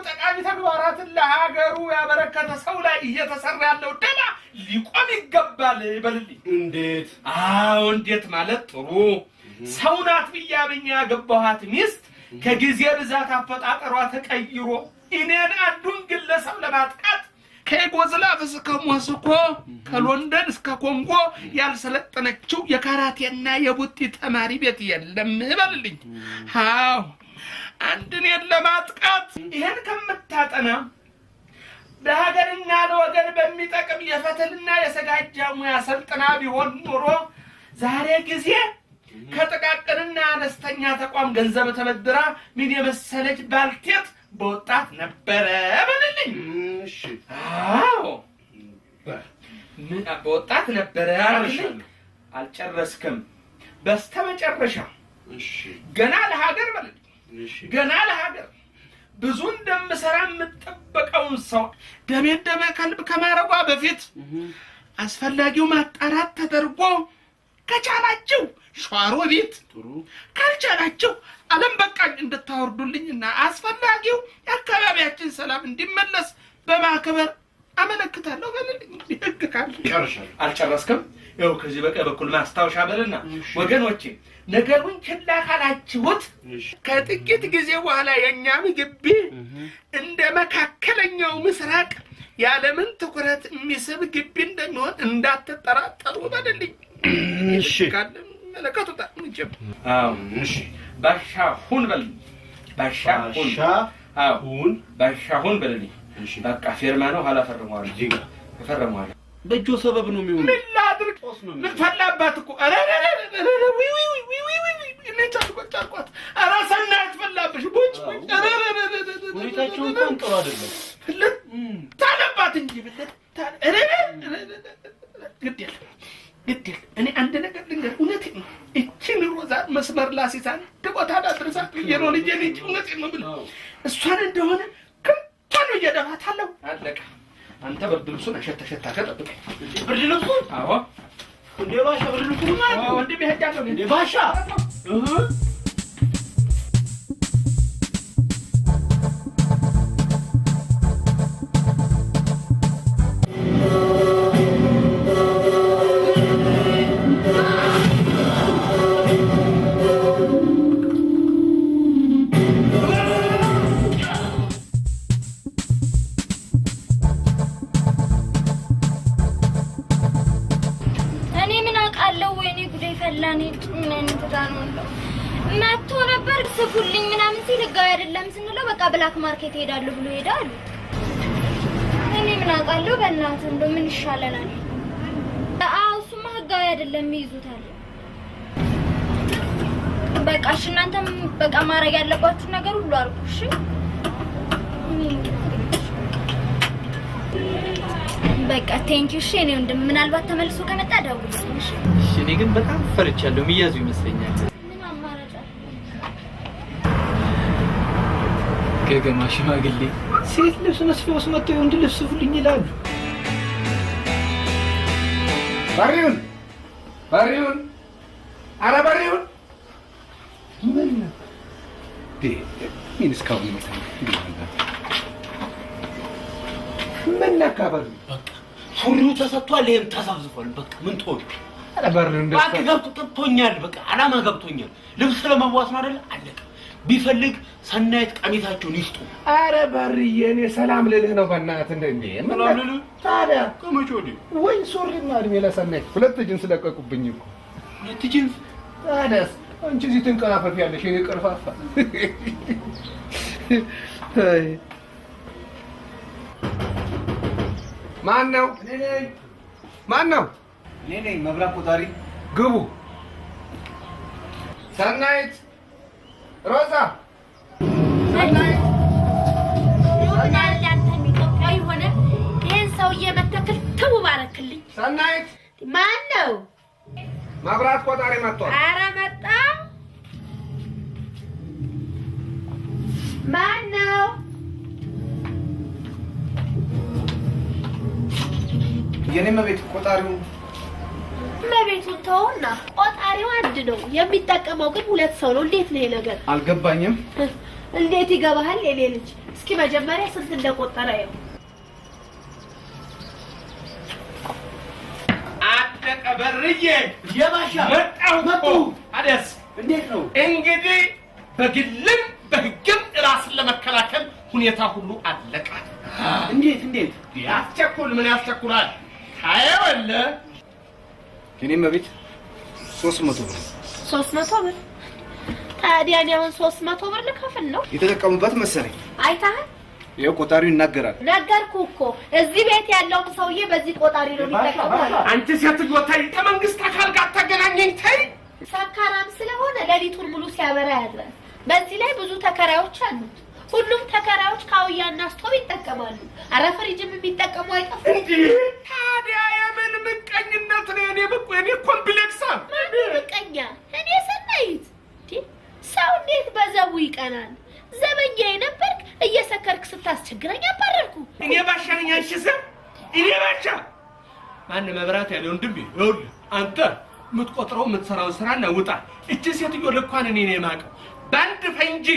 ጠቃሚ ተግባራትን ለሀገሩ ያበረከተ ሰው ላይ እየተሰራ ያለው ደባ ሊቆም ይገባል በልልኝ። እንዴት? አዎ እንዴት ማለት ጥሩ ሰው ናት ብያብኛ ያገባኋት ሚስት ከጊዜ ብዛት አፈጣጠሯ ተቀይሮ እኔን አንዱን ግለሰብ ለማጥቃት ከዩጎዝላቭ እስከ ሞስኮ ከሎንደን እስከ ኮንጎ ያልሰለጠነችው የካራቴና የቡጢ ተማሪ ቤት የለም በልልኝ። አዎ አንድን ለማጥቃት ይሄን ከምታጠና ለሀገርና ለወገን በሚጠቅም የፈትልና የሰጋጃ ሙያ ሰልጥና ቢሆን ኖሮ ዛሬ ጊዜ ከጥቃቅንና አነስተኛ ተቋም ገንዘብ ተበድራ ምን የመሰለች ባልቴት በወጣት ነበረ በልልኝ። እሺ አዎ በወጣት ነበረ አልልኝ። አልጨረስክም። በስተመጨረሻ ገና ለሀገር በልልኝ። ገና ለሀገር ብዙ እንደምሰራ የምጠበቀውን ሰው ደሜ ከልብ ከማረጓ በፊት አስፈላጊው ማጣራት ተደርጎ ከቻላችሁ ሸዋሮቢት ካልቻላችሁ ዓለም በቃኝ እንድታወርዱልኝና አስፈላጊው የአካባቢያችን ሰላም እንዲመለስ በማክበር አመለክታለሁ በልልኝ። ህግ ካለ ጨርሻለሁ። አልጨረስክም? ያው ከዚህ በኩል ማስታወሻ በልና ወገኖቼ ነገሩን ችላ ካላችሁት ከጥቂት ጊዜ በኋላ የኛ ምግብ እንደ መካከለኛው ምስራቅ ያለምን ትኩረት የሚስብ ግቢ እንደሚሆን እንዳትጠራጠሩ በልልኝ። እሺ ካለ መለከቱታ እንጀም እሺ ባሻሁን በል ባሻሁን በልልኝ። በቃ ፊርማ ነው ኋላ ፈርመዋል እዚህ ጋር ፈርመዋል። በእጆ ሰበብ ነው የሚሆነው። ምን ላድርግ ምን ፈላባት እኮ ጫልቋት ሰናይት ፈላብሽ ቦጭ ሁኔታቸው እንኳን ጥሩ አይደለም። ታለባት እንጂ ግድ እኔ አንድ ነገር ልንገር እውነቴን ነው። እቺን ሮዛ መስመር ላሲሳን ደቆታ ዳድረሳት የሮ ልጅ ልጅ እውነቴን ነው ብለ እሷን እንደሆነ ከንቷን እየደፋታለሁ። አለቀ። አንተ ብርድ ልብሱን አሸተሸታ ከጠብቀኝ። ብርድ ልብሱን? አዎ እንዴ ባሻ ብርድ ልብሱን ማለት ነው። ወንድሜ ሄዳለሁ እንዴ ባሻ ስፉልኝ ምናምን ሲል ጋር አይደለም ስንለው በቃ ብላክ ማርኬት ሄዳሉ ብሎ ሄዳሉ። እኔ ምን አውቃለሁ በእናትህ እንደው ምን ይሻለናል? እሱማ ህጋዊ አይደለም ይይዙታል። በቃ እሺ እናንተም በቃ ማድረግ ያለባችሁ ነገር ሁሉ አድርጉ እሺ። በቃ ቴንኪው እሺ። እኔ ምናልባት ተመልሶ ከመጣ ደውልልኝ እሺ። እኔ ግን በጣም ፈርቻለሁ። የሚያዙ ይመስለኛል። ገገማ ሽማግሌ ሴት ልብስ መስፊያውስ መጥተው ወንድ ልብስ ፍልኝ ይላሉ። ባሪውን አረ ባሪውን ምን እስካሁን ይመጣል ምን ነካበሉ በቃ ሱሪው ተሰጥቷል። ይሄም ተሳብዝፏል። በቃ ምን ተወው አረ ባሪውን እንደው ገብቶኛል። በቃ አላማ ገብቶኛል። ልብስ ለመዋስ ነው አይደል? አለቀ። ቢፈልግ ሰናይት ቀሚታቸውን ይስጡ። አረ ባርዬ እኔ ሰላም ልልህ ነው በእናትህ እንደ ምን ልልህ ታዲያ ከመቼ ወዲህ ወይ ሱሪና እድሜ ለሰናይት ሁለት ጅንስ ለቀቁብኝ እኮ ሁለት ጅንስ ታዲያስ አንቺ እዚህ ትንቀራፈፍ ያለሽ የኔ ቅርፋፋ አይ ማን ነው እኔ ነኝ መብራት ቆጣሪ ግቡ ሰናይት ሮዛ ሰውዬ መተክል ተባረክልኝ። ሰናይት ማን ነው? መብራት ቆጣሪ መጥቷል። ኧረ መጣ። ማን ነው? የኔ መቤት ቆጣሪው መቤቱን ተውና ቆጣሪው አንድ ነው። የሚጠቀመው ግን ሁለት ሰው ነው። እንዴት ነው ይሄ ነገር? አልገባኝም። እንዴት ይገባሃል የኔ ልጅ? እስኪ መጀመሪያ ስንት እንደቆጠረ ይኸው። አደቀ በርዬ የባሻ መጡ። አደስ እንዴት ነው እንግዲህ በግልም በህግም ራስን ለመከላከል ሁኔታ ሁሉ አለቀ። እንዴት ያስቸኩል ምን ያስቸኩላል? ታየውለ የኔ መቤት 300 ብር 300 ብር። ታዲያ አሁን 300 ብር ልከፍል ነው የተጠቀሙበት መሰለኝ። አይታል ይሄው ቆጣሪው ይናገራል። ነገርኩ እኮ እዚህ ቤት ያለው ሰውዬ በዚህ ቆጣሪ ነው የሚጠቀመው። አንቺ ሴትዮ ተይ፣ ከመንግስት አካል ጋር ታገናኘኝ ተይ። ሰካራም ስለሆነ ሌሊቱን ሙሉ ሲያበራ ያድራል። በዚህ ላይ ብዙ ተከራዮች አሉት። ሁሉም ተከራዮች ካውያና ስቶቭ ይጠቀማሉ። አረ ፍሪጅም የሚጠቀሙ አይጠፉም። ታዲያ የምን ምቀኝነት ነው? እኔ ኮምፕሌክስ ምቀኛ እኔ ሰናይት ሰው እንዴት በዘቡ ይቀናል? ዘበኛ የነበርክ እየሰከርክ ስታስቸግረኝ አባረርኩ። እኔ ባሻ ነኝ። አንቺ ሰው እኔ ባሻ ማን መብራት ያለው ወንድሜ? ይኸውልህ አንተ የምትቆጥረው የምትሰራውን ስራ ነው ውጣ። እቺ ሴትዮ ልኳን እኔ ነኝ የማውቀው። በአንድ ፈንጂ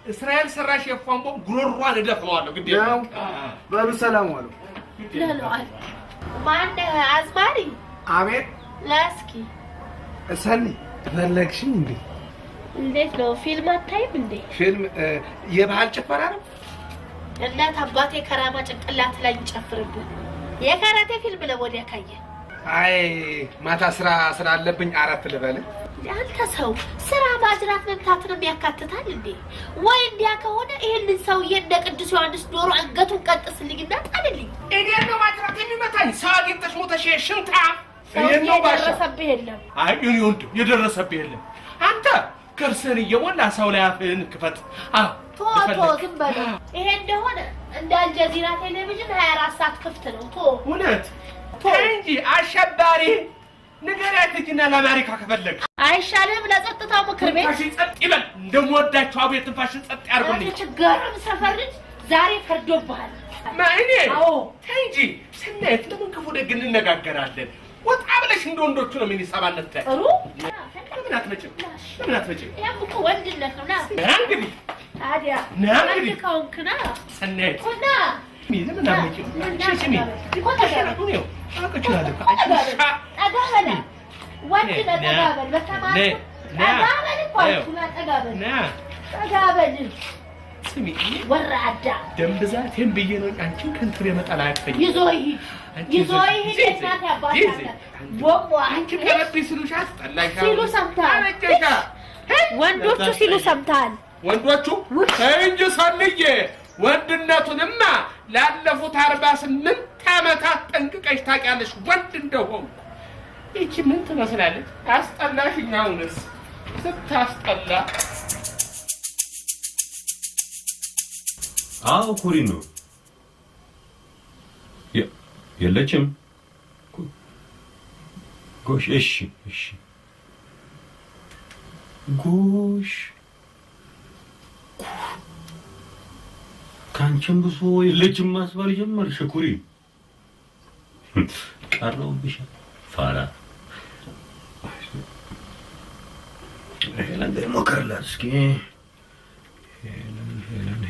እስራኤል ሰራሽ የፏንቦ ጉሮሯን እደፍነዋለሁ። ግዴ ነው በሉ ሰላም ዋሉ። ለለዋል ማን አዝማሪ? አቤት ላስኪ ሰኒ ፈለግሽኝ እንዴ? እንዴት ነው ፊልም አታይም እንዴ? ፊልም የባህል ጭፈራ ነው። እናት አባቴ ከራማ ጭንቅላት ላይ ይጨፍርብን። የካራቴ ፊልም ለወዲያ ካየ አይ ማታ ስራ ስላለብኝ አረፍ ልበል። አንተ ሰው ስራ ማጅራት መምታትንም ያካትታል እንዴ? ወይ እንዲያ ከሆነ ይሄንን ሰውዬ እንደ ቅዱስ ዮሐንስ ዶሮ አንገቱን ቀጥስልኝና ጣልልኝ። እኔ ነው ማጅራት የሚመታኝ? ሰው አግኝተሽ ሞተሽ ሽንታ የደረሰብህ የለም። አይ እኔ ወንድ የደረሰብህ የለም። አንተ ከርሰን እየሞላ ሰው ላይ አፍህን ክፈት። ቶ ዝም በለው። ይሄ እንደሆነ እንደ አልጀዚራ ቴሌቪዥን 24 ሰዓት ክፍት ነው። እውነት እንጂ አሸባሪ ንገሪያት እንጂና ለአሜሪካ ከፈለግ አይሻልም? ለጸጥታው ምክር ቤት ትንፋሽን ጸጥ ይበል። እንደምወዳቸው አቤት ትንፋሽን ጸጥ ያርጉልኝ። ችግርም ሰፈር ልጅ ዛሬ ፈርዶብሃል። ማይኔ አዎ እንጂ ስናየት ለምን ክፉ ደግ እንነጋገራለን? ወጣ ብለሽ እንደ ወንዶቹ ነው የሚሰባነት ጥሩ ለምን አትመጭም? ለምን አትመጭም? ያም እኮ ወንድነት ነው። ና እንግዲህ ታዲያ እንግዲህ ከሆንክና ስናየት ና ለምን አትመጭም? ሽሽሚ ኮተገሩ ነው አቀችላለሁ ጠጋበል ወንድ ለጠጋበል በተማሩ ጠጋበል ጠጋበል ስሚ ወራዳ ደም ብዛቴን ብዬ ነው አንቺን ከንትር የመጣላ ያክፈኝ ይዞ ይሄድ እናት ያባታለ ቦቦ አንቺ ከረቢ ሲሉሽ አስጠላሽ ሲሉ ሰምታል። ወንዶቹ ሲሉ ሰምታል። ወንዶቹ እንጂ ሰንዬ ወንድነቱንማ ላለፉት 48 ዓመታት ጠንቅቀሽ ታውቂያለሽ። ወንድ እንደሆነ እቺ ምን ትመስላለች? አስጠላሽኝ። አሁንስ ስታስጠላ። አዎ ኩሪን ነው የለችም። ጎሽ እሺ ጎሽ ካንቺም ብሶ የለችም ማስባል ጀመርሽ። ኩሪ ቀረውብሽ ፋራ ሄለን ደግሞ ከርላት እስኪ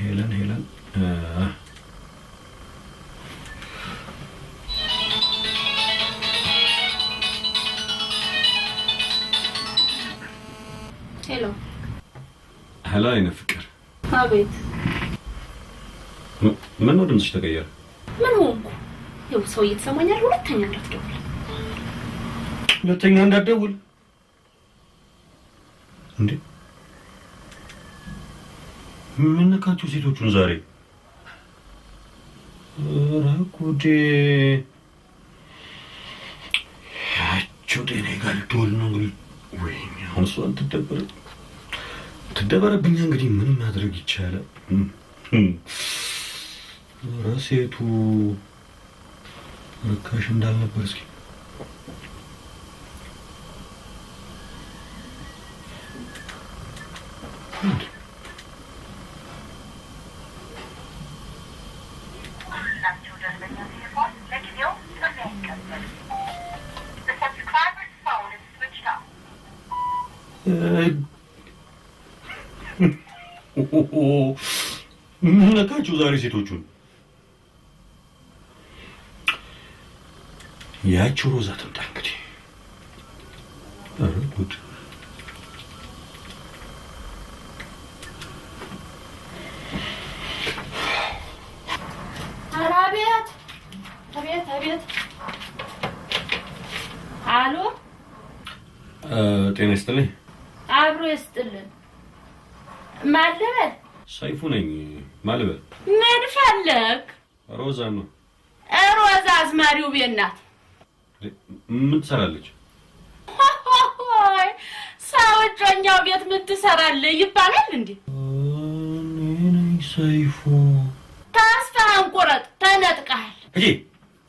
ሄለን ሄሎ አይነ ፍቅር። አቤት። ምን ነው ድምፅሽ ተቀየረ? ምን ሆንኩ? ይኸው ሰው እየተሰማኛል። ሁለተኛ እንዳትደውል። ሁለተኛ እንዳትደውል እንዴ? ምን ነካችሁ ሴቶቹን ዛሬ? ኧረ ጉዴ! ያቸው ጤና ጋር ልትወል ነው እንግዲህ። ወይኔ አሁን እሷን ትደበረብኛ እንግዲህ ምን ማድረግ ይቻላል? ኧረ ሴቱ ርካሽ እንዳልነበር እስኪ ምን ነካችሁ ዛሬ ሴቶቹን? ያቺው ሮዛ ትምጣ እንግዲህ። ኧረ ጉድ! ኧረ አቤት! አሎ፣ ጤና ይስጥልኝ። አብሮ ይስጥልን። ማን ልበል? ሰይፉ ነኝ። ማን ልበል? ምን ፈለግ? ሮዛ ነው። ሮዛ አዝማሪው ቤት ናት። ምን ትሰራለች? ሰው እጮኛው ቤት ምን ትሰራለህ ይባላል እንዴ? እኔ ሰይፉ። ተስፋህን ቁረጥ፣ ተነጥቀሃል። እጄ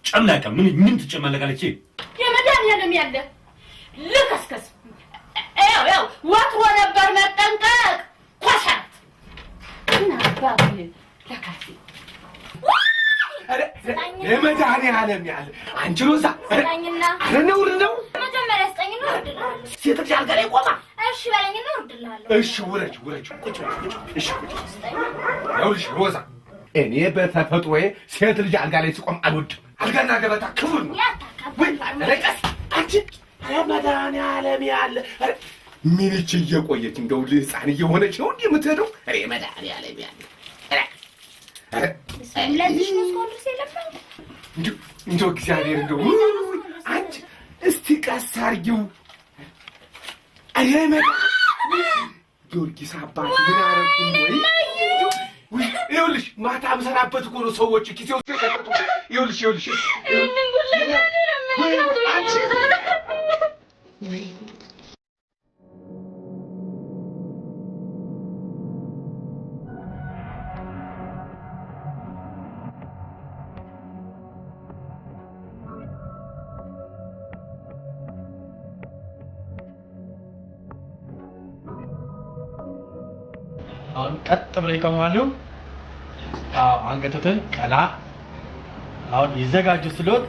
ጨምላቃ ምን ትጨማለቃለች? የመድኃኒዓለም ያለ ልከስከስ። ያው ወትሮ ነበር መጠንቀቅ። ኮሻት እናባብ ለካፊ የመድኃኒዓለም ያለ አንቺ ሮዛ ስጠኝና ነውር ነው። መጀመሪያ ስጠኝና እወርድልሃለሁ። ሴት ልጅ አልጋ ላይ ቆማ። እሺ በለኝና እወርድልሃለሁ። እሺ ውረጅ ቁጭ። እሺ ቁጭ። ይኸውልሽ ሮዛ፣ እኔ በተፈጥሮዬ ሴት ልጅ አልጋ ላይ ስቆም አልወድም። አልጋና ገበታ ክቡር ነው። ያታካብኝ አንቺ ረመዳን ዓለም ያለ ምን እቺ እየቆየች እንደው ልህፃን እየሆነች ነው እንዴ የምትሄደው? ረመዳን ዓለም ያለ ለዚህ ነው ስኮልስ የለፈው እንደው እግዚአብሔር እንደው አንቺ እስቲ ቀስ አድርጊው። ረመዳን ጊዮርጊስ አባት ምን አደረኩኝ ወይ? ይኸውልሽ ማታ የምሰራበት እኮ ነው ሰዎች ኪሴ ውስጥ የከተቱ። ይኸውልሽ አሁን ቀጥ ብለው ይቆማሉ። አንገቶትን ቀላ። አሁን ይዘጋጁ ስለሆነ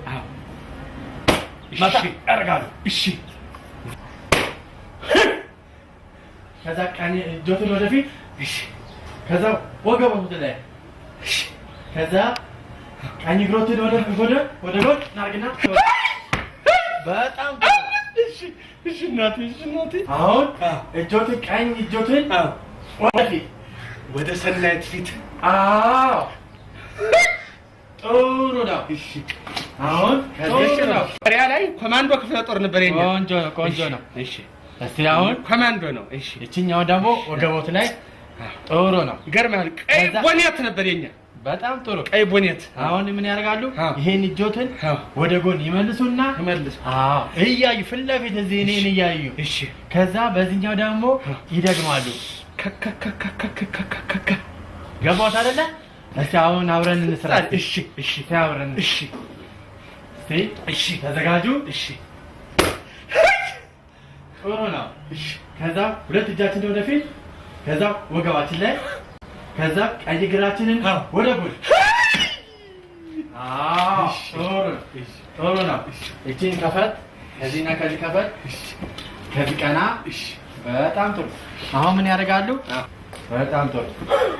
እሺ ያደርጋሉ። እሺ ከዛ ቀኝ እጆትን ወደፊት። እሺ ከዛ ወገቡን ላይ። እሺ ከዛ ቀኝ እግሮትን ወደ ጎን ናርግና በጣም እሺ እናቴ አሁን እጆትን ቀኝ እጆትን ወደፊት ወደ ሰናይት ፊት። ጥሩ ነው። እሺ አሁን ከዚህ ነው ሪያ ላይ ኮማንዶ ክፍለ ጦር ነበር የኛ። ቆንጆ ነው። እሺ እስቲ አሁን ኮማንዶ ነው። እሺ እቺኛው ደግሞ ወገቦት ላይ ጥሩ ነው። ይገርማል። ቀይ ቦኔት ነበር የኛ። በጣም ጥሩ ቀይ ቦኔት። አሁን ምን ያደርጋሉ? ይሄን እጆትን ወደ ጎን ይመልሱና እያዩ ፊት ለፊት እዚህ እኔን እያዩ። እሺ ከዛ በዚህኛው ደግሞ ይደግማሉ። ገባዎት አይደለ? እስቲ አሁን አብረን እንስራ። እሺ አብረን። እሺ ተዘጋጁ። እሺ ጥሩ ነው። እሺ ከዛ ሁለት እጃችንን ወደፊት፣ ከዛ ወገባችን ላይ፣ ከዛ ቀኝ እግራችንን ወደ ጎን። ጥሩ ነው። እቺን ከፈት፣ ከዚህና ከዚህ ከፈት፣ ከዚህ ቀና። በጣም ጥሩ። አሁን ምን ያደርጋሉ? በጣም ጥሩ።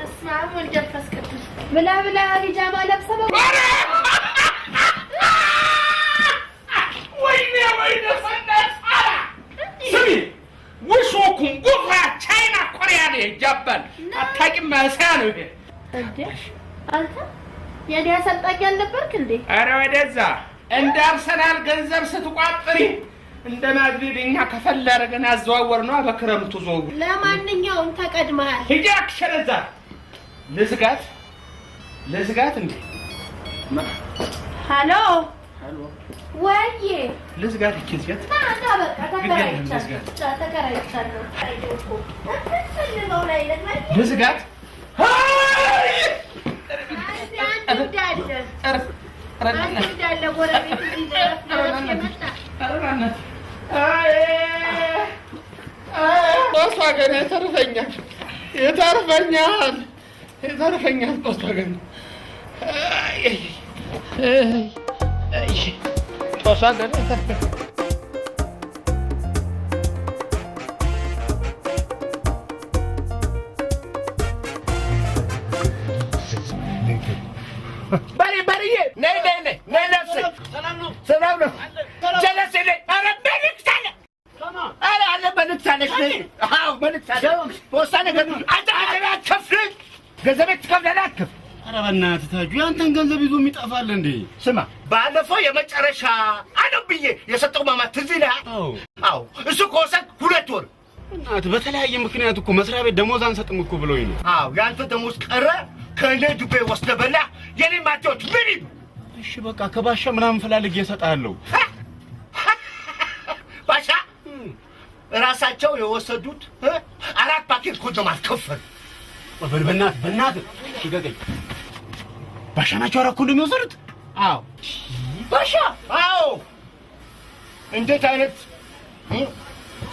እስማም ወልደፈስ ቅዱስ ብላ ቢጃማ ለብሰው ወይኔ ሰናይት አላ ስሚ ውሾኩን ጉፋ ቻይና ኮሪያ ነው ጃፓን አታውቂም? ማሳያ ነው ይሄ እንዴ? አንተ የኔ አሰልጣኝ አልነበርክ እንዴ? ኧረ ወደዛ እንደ አርሰናል ገንዘብ ስትቋጥሪ እንደ ማድሪድ እኛ ከፈል አድርገን አዘዋወር ነው በክረምቱ ዞው። ለማንኛውም ተቀድመሃል። ሂጂ አክሸረዛ ልዝጋት እንዴ? ሃሎ ወይ ልዝጋት ይችላል። ታታ በቃ ተከራይቻለሁ። ልዝጋት ጦስ ወገን የተርፈኛል ጦስ ወገን ጦስ ወገን በርዬ ነይ ነፍሴ ሰላም ነው። ጀለሴ ነይ። ኧረ መልዕክት አለ። ኧረ አለ መልዕክት አለሽ። አዎ መልዕክት አለ። በወሳ ነገር አንተ ገንዘብ አትከፍል። ገንዘብ ትከፍላለህ አትከፍል? ኧረ በእናትህ ታጁ ያንተን ገንዘብ ይዞ የሚጠፋል እንዴ? ስማ ባለፈው የመጨረሻ አለው ብዬ የሰጠው ማማ ትዝ ይልሃል? አዎ እሱ ከወሰድክ 2 ወር። እናትህ በተለያየ ምክንያት እኮ መስሪያ ቤት ደሞዝ አንሰጥም እኮ ብሎኝ ነው። አዎ ያንተ ደሞዝ ቀረ። ከእኔ ዱቤ ወስደህ በላህ። የኔ ማቴዎች ምን ይሉ? እሺ በቃ ከባሻ ምናምን ፈላልጌ እሰጥሃለሁ። ባሻ ራሳቸው የወሰዱት 4 ፓኬት ኮንዶም አልከፈሉ። በእናትህ ይገገኝ። ባሻ ናቸው 4 ኮንዶም የወሰዱት? አዎ ባሻ። አዎ እንዴት አይነት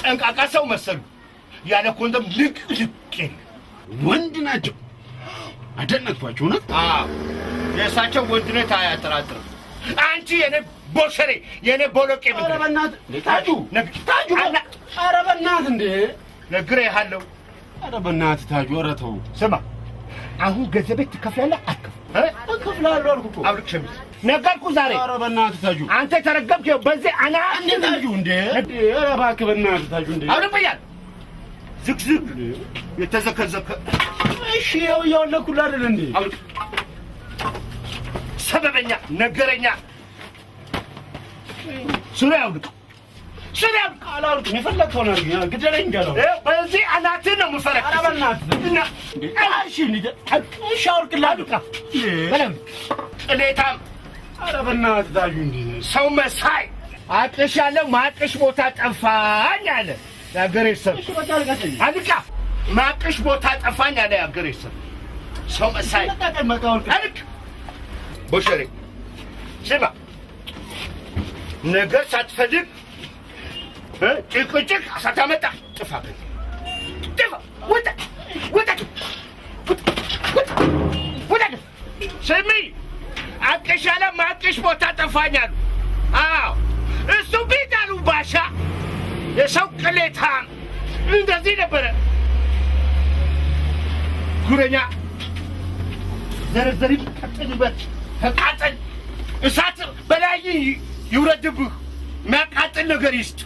ጠንቃቃ ሰው መሰሉ። ያለ ኮንዶም ልቅ ወንድ ናቸው። አደነቅኳቸው ነው። አዎ የእሳቸው ወንድነት አያጠራጥርም። አንቺ የኔ ቦሸሬ የኔ ቦሎቄ ምን? ኧረ በእናትህ ታጁ ኧረ በእናትህ እንዴ ነግሬሃለሁ። ኧረ በእናትህ ታጁ ኧረ ተው። ስማ አሁን ገንዘቤ ትከፍላለህ አትከፍል? እከፍላለሁ አልኩ እኮ። አውልቅ ሸሚዝ ነገርኩህ ዛሬ። ኧረ በእናትህ ታጁ አንተ ተረገምክ። በዚህ አና እንዴ ታጁ እንዴ! ኧረ እባክህ በእናትህ ታጁ እንዴ! አውልቅ ብያለሁ። ዝግዝግ የተዘከዘከ እሺ ያው ያወለኩልህ አይደል እንዴ? አውልቅ። ሰበበኛ ነገረኛ ስለ አውልቅ ስለ አውልቅ። አላውልቅም። የፈለግከውን አድርግ። ግደለኝ እንጃለው። በዚህ አናትህን ነው የምፈረክ። ኧረ በእናትህ እና እሺ እንዴ! እሺ አውልቅልሃለሁ። በለም ቅሌታም። ኧረ በእናትህ ታጁ እንዴ! ሰው መሳይ አቅሻለሁ። ማቅሽ ቦታ ጠፋኝ አለ የአገሬ ሰው። እሺ በቃ አልቀሰኝ። አልቃ ማቅሽ ቦታ ጠፋኝ አለ የአገሬ ሰው። ሰው መሳይ በቃ አውልቅ። አልቅ ቦሸሬ ስማ፣ ነገር ሳትፈልግ ጭቅጭቅ ሳታመጣ ጥፋ። ጥፋ ወጣ ወጣ ወጣ። ስሚ አቅሻለ ማቅሽ ቦታ ጠፋኛሉ። አዎ እሱ ቤት አሉ ባሻ የሰው ቅሌታም እንደዚህ ነበረ። ጉረኛ ዘርዘሪ ቀጥልበት። ተቃጠል። እሳት በላይ ይውረድብህ። የሚያቃጥል ነገር ይስጥ።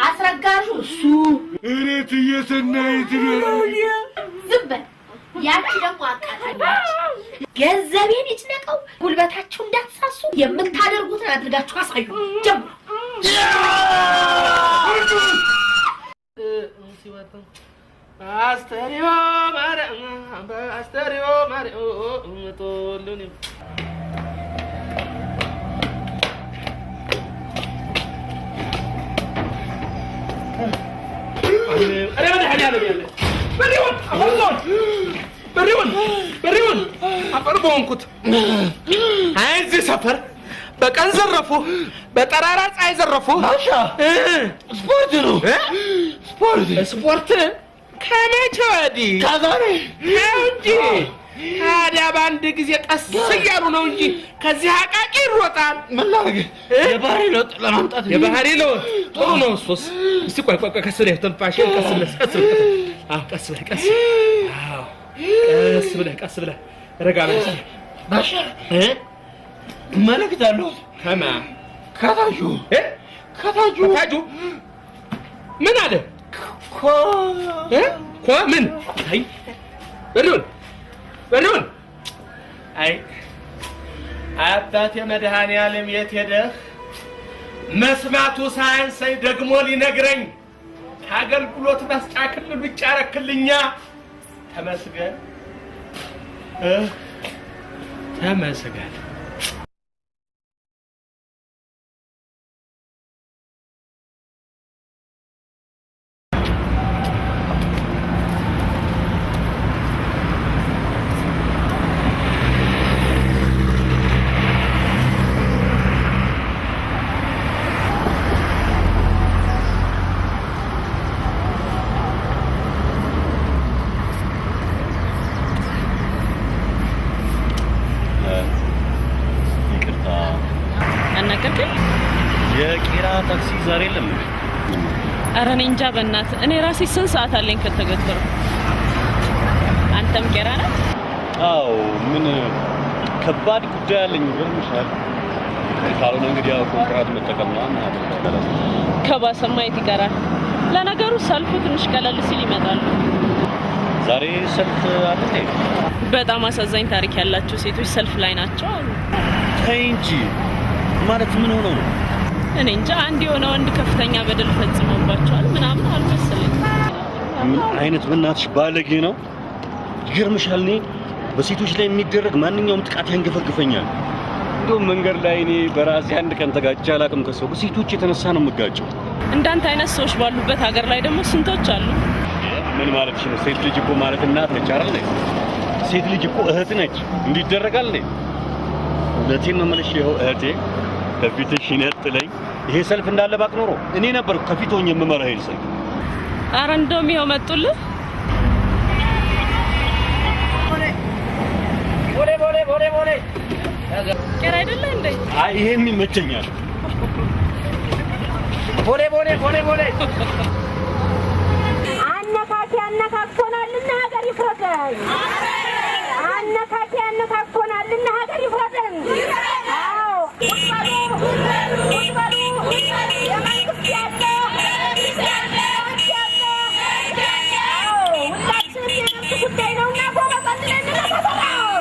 አስረጋሹ እሱ እሬት እየሰናይት ዝም በል። ያቺ ደግሞ አቃታለች። ገንዘቤን ይጭነቀው። ጉልበታችሁ እንዳትሳሱ የምታደርጉትን አድርጋችሁ አሳዩ። ጀምሩ። አስተሪዮ ማርያም አስተሪዮ ማርያም ቶሎኒ በሪውን አፈር በሆንኩት እዚህ ሰፈር በቀን ዘረፉ፣ በጠራራ ፀሐይ ዘረፉ። ማሻ ስፖርት ነው። ስፖርት ከመቼ ወዲህ? ከዛሬ እንጂ ታዲያ በአንድ ጊዜ ቀስ እያሉ ነው እንጂ ከዚህ አቃቂ ይሮጣል። ምን ላድርግ? የባህሪ ለውጥ ለማምጣት የባህሪ ለውጥ ጥሩ ነው። እሱስ እስቲ ቆይ ቀስ ብለህ ተንፋሽን ቀስ ብለህ ቀስ ብለህ ረጋ ብለህ ባሻ መልእክት አለው። ከታጁ ምን አለ? ምን አይ በሉን አይ አባቴ መድኃኒዓለም የት ሄደህ? መስማቱ ሳያንሰኝ ደግሞ ሊነግረኝ ከአገልግሎት መስጫ ክልል ብቻ ረክልኛ። ተመስገን ተመስገን። የቄራ ታክሲ ዛሬ የለም። ኧረ እኔ እንጃ በእናትህ። እኔ ራሴ ስንት ሰዓት አለኝ ከተገተሩ። አንተም ቄራ ነህ? አዎ ምን ከባድ ጉዳይ አለኝ ይገርምሻል። ካልሆነ እንግዲህ ያው ኮንትራት መጠቀም ነው ማለት ነው። ከባሰማ የት ይቀራል። ለነገሩ ሰልፉ ትንሽ ቀለል ሲል ይመጣሉ። ዛሬ ሰልፍ አለ። በጣም አሳዛኝ ታሪክ ያላቸው ሴቶች ሰልፍ ላይ ናቸው አሉ። ተይ እንጂ ማለት ምን ሆኖ ነው? እኔ እንጃ አንድ የሆነ ወንድ ከፍተኛ በደል ፈጽሞባቸዋል ምናምን አሉ መሰለኝ። ምን አይነት በእናትሽ ባለጌ ነው? ይገርምሻል። እኔ በሴቶች ላይ የሚደረግ ማንኛውም ጥቃት ያንገፈግፈኛል። እንደው መንገድ ላይ እኔ በራሴ አንድ ቀን ተጋጭቼ አላውቅም ከሰው ሴቶች የተነሳ ነው የምጋጨው። እንዳንተ አይነት ሰዎች ባሉበት ሀገር ላይ ደግሞ ስንቶች አሉ። ምን ማለት ነው? ሴት ልጅ እኮ ማለት እናት ነች አይደል? ሴት ልጅ እኮ እህት ነች። እንዲደረጋል ነው ለቴን መመለሽ ይኸው እህቴ ከፊትሽ ይነጥለኝ። ይሄ ሰልፍ እንዳለ ባቅ ኖሮ እኔ ነበር ከፊት ሆኜ የምመራው ይሄን ሰልፍ። ኧረ እንደውም ይኸው መጡልህ። ቦሌ ቄራ አይደለ እንዴ? አይ ይሄም ይመቸኛል። ቦሌ አነካክቶናልና ሀገር ይፍረሰን። አነካክቶናልና ሀገር ይፍረሰን። አዎ ቁጥበሉ የመንግስት ያለ ሁላችንም የመንግስት ጉዳይ ነውና ጎበዝ አንድነን እንተባበረው።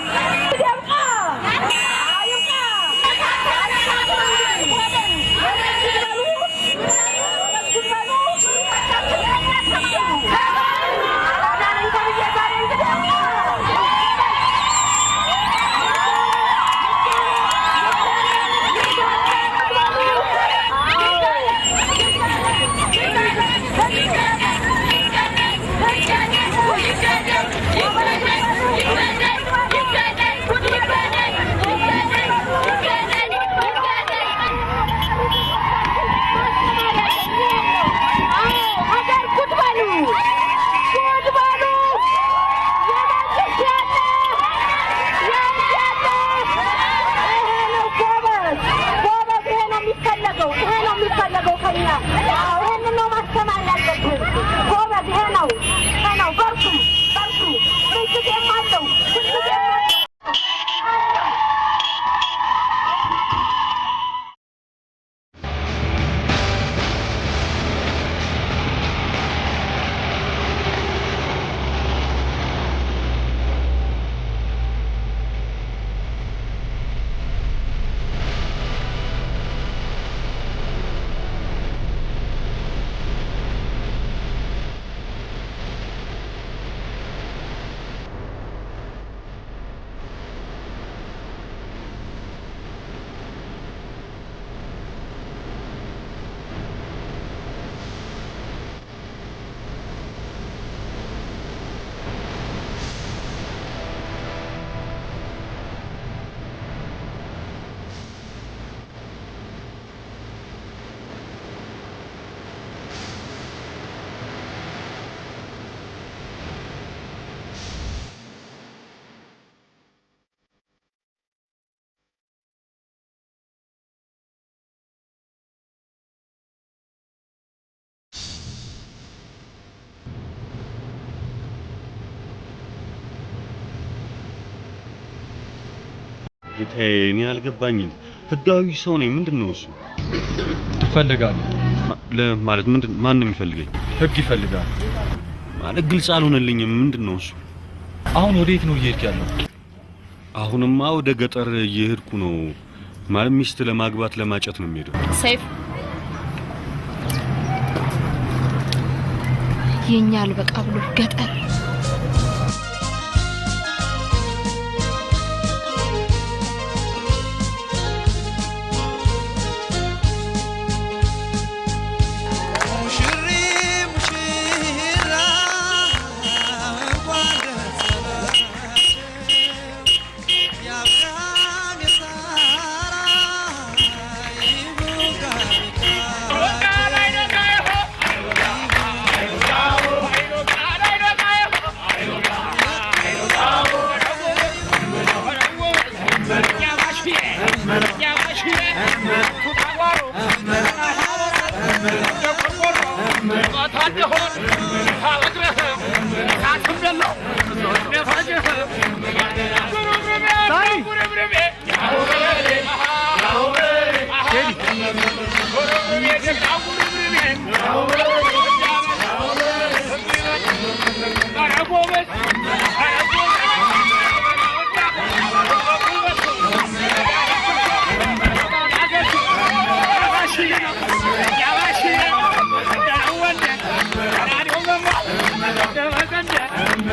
ጌታዬ እኔ አልገባኝም። ህጋዊ ሰው ነኝ። ምንድነው እሱ? ትፈልጋለህ ለማለት ማን ነው የሚፈልገኝ? ህግ ይፈልጋል ማለት ግልጽ አልሆነልኝም። ምንድነው እሱ? አሁን ወዴት ነው እየሄድክ ያለው? አሁንማ ወደ ገጠር እየሄድኩ ነው። ማለት ሚስት ለማግባት ለማጨት ነው የሚሄደው። ሰይፍ የኛ አልበቃ ብሎ ገጠር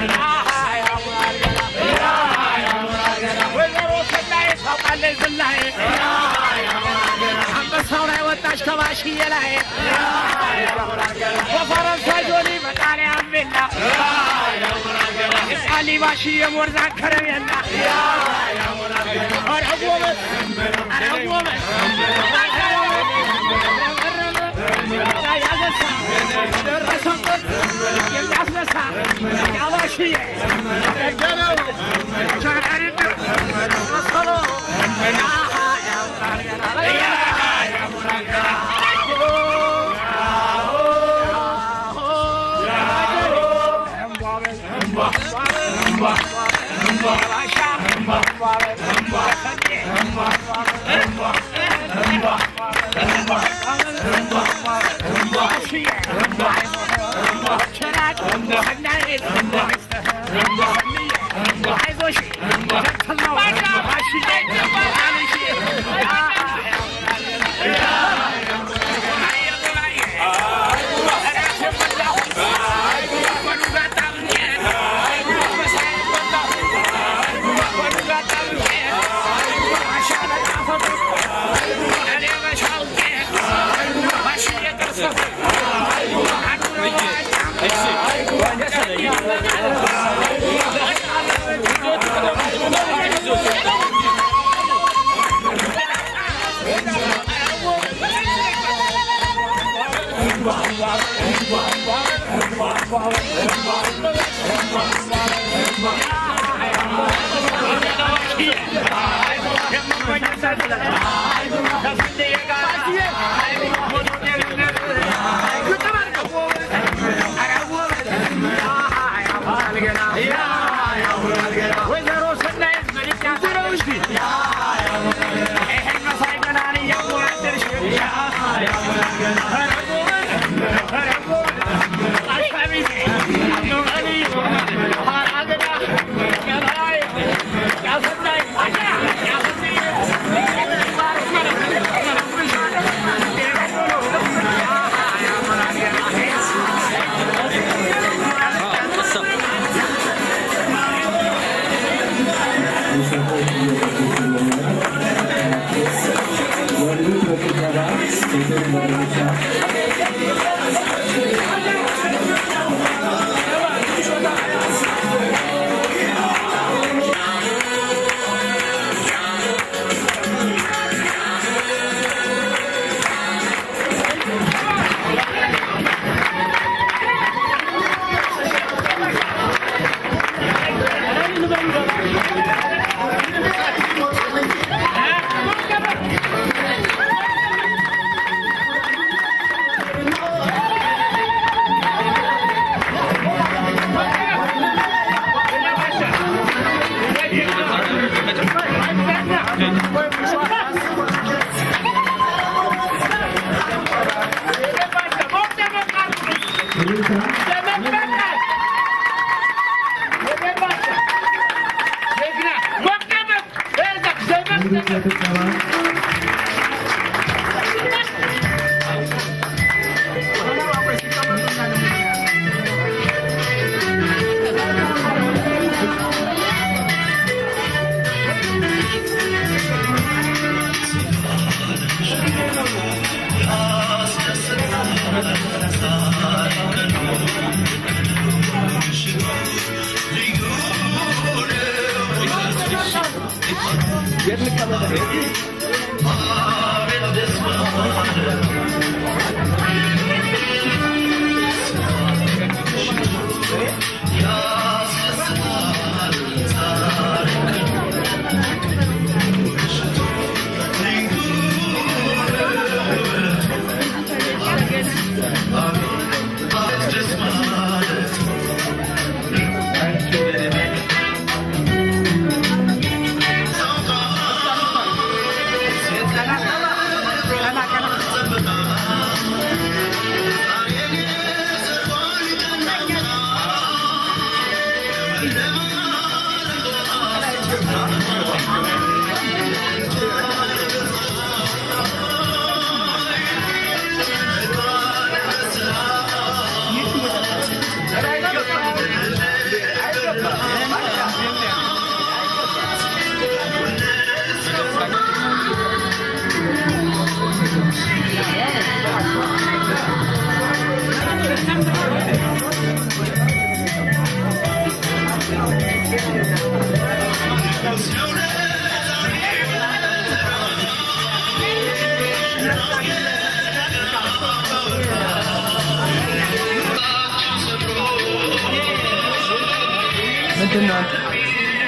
Ah, شيلاي وفرنسا جولي بطاليان بينا علي باشي مرزا كرمينا أرحبومت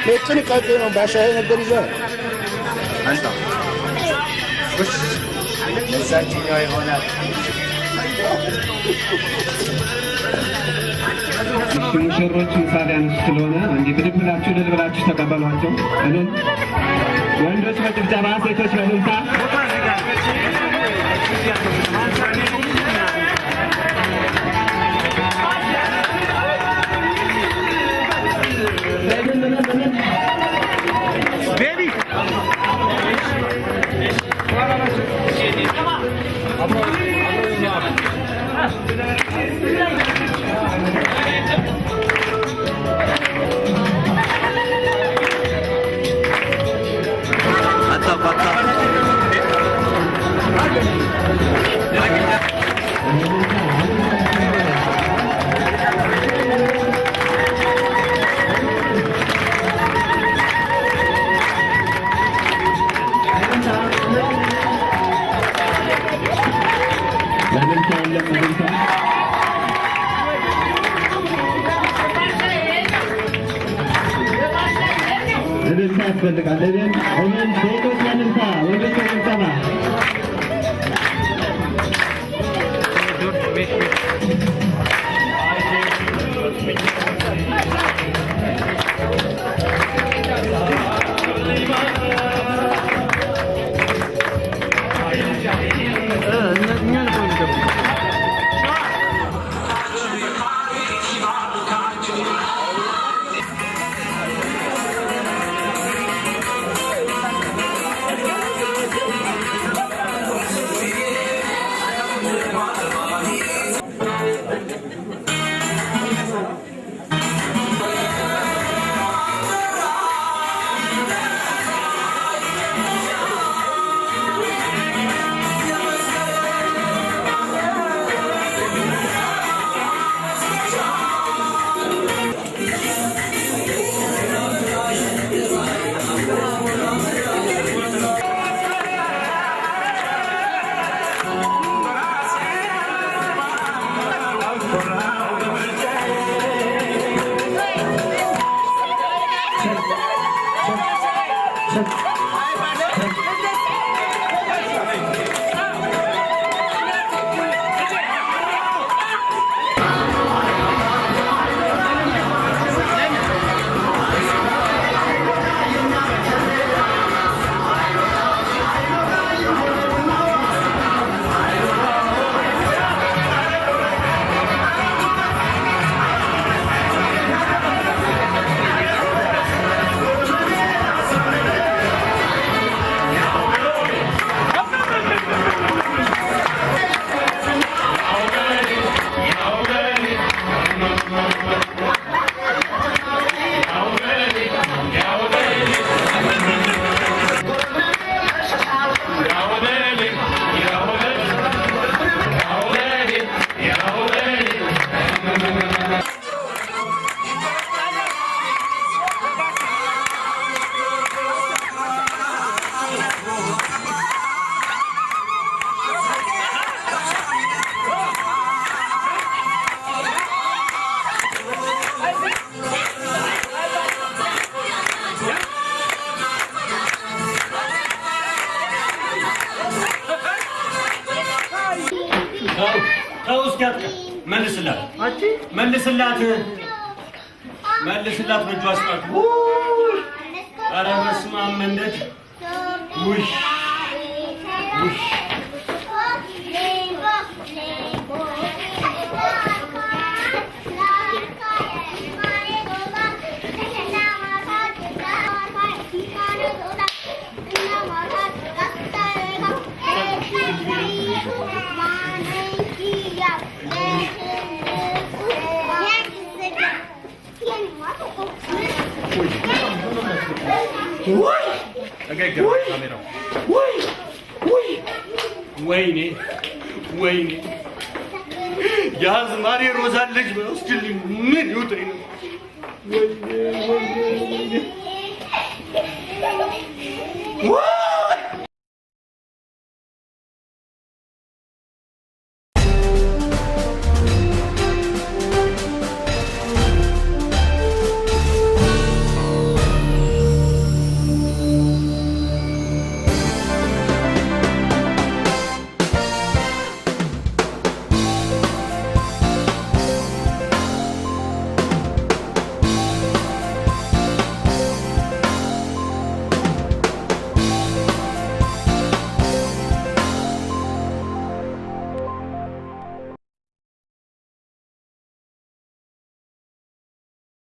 ለጥንቃቄ ነው ባሻዬ ነገር ይዘህ አንተ እሺ ለዛኛው ይሆናል ሙሽሮች ምሳሌያን ስለሆነ እንዴ ብድግ ብላችሁ እልል ብላችሁ ተቀበሏቸው እልል ወንዶች በጭብጨባ ሴቶች በእልልታ ቤቢ እልልታ ያስፈልጋል። እኔም ሴቶች እልልታ ወንዶች ጭብጨባ መልስላት መልስላት መልስላት በእጇ አስጣት ኧረ በስመ አብ መንደድ ውይ ውይ ወይኔ ወይኔ የአዝማሪ ሮዛን ልጅ በውስጥልኝ ምን ይውጠኝ ነው? ወይኔ ወይኔ ወይኔ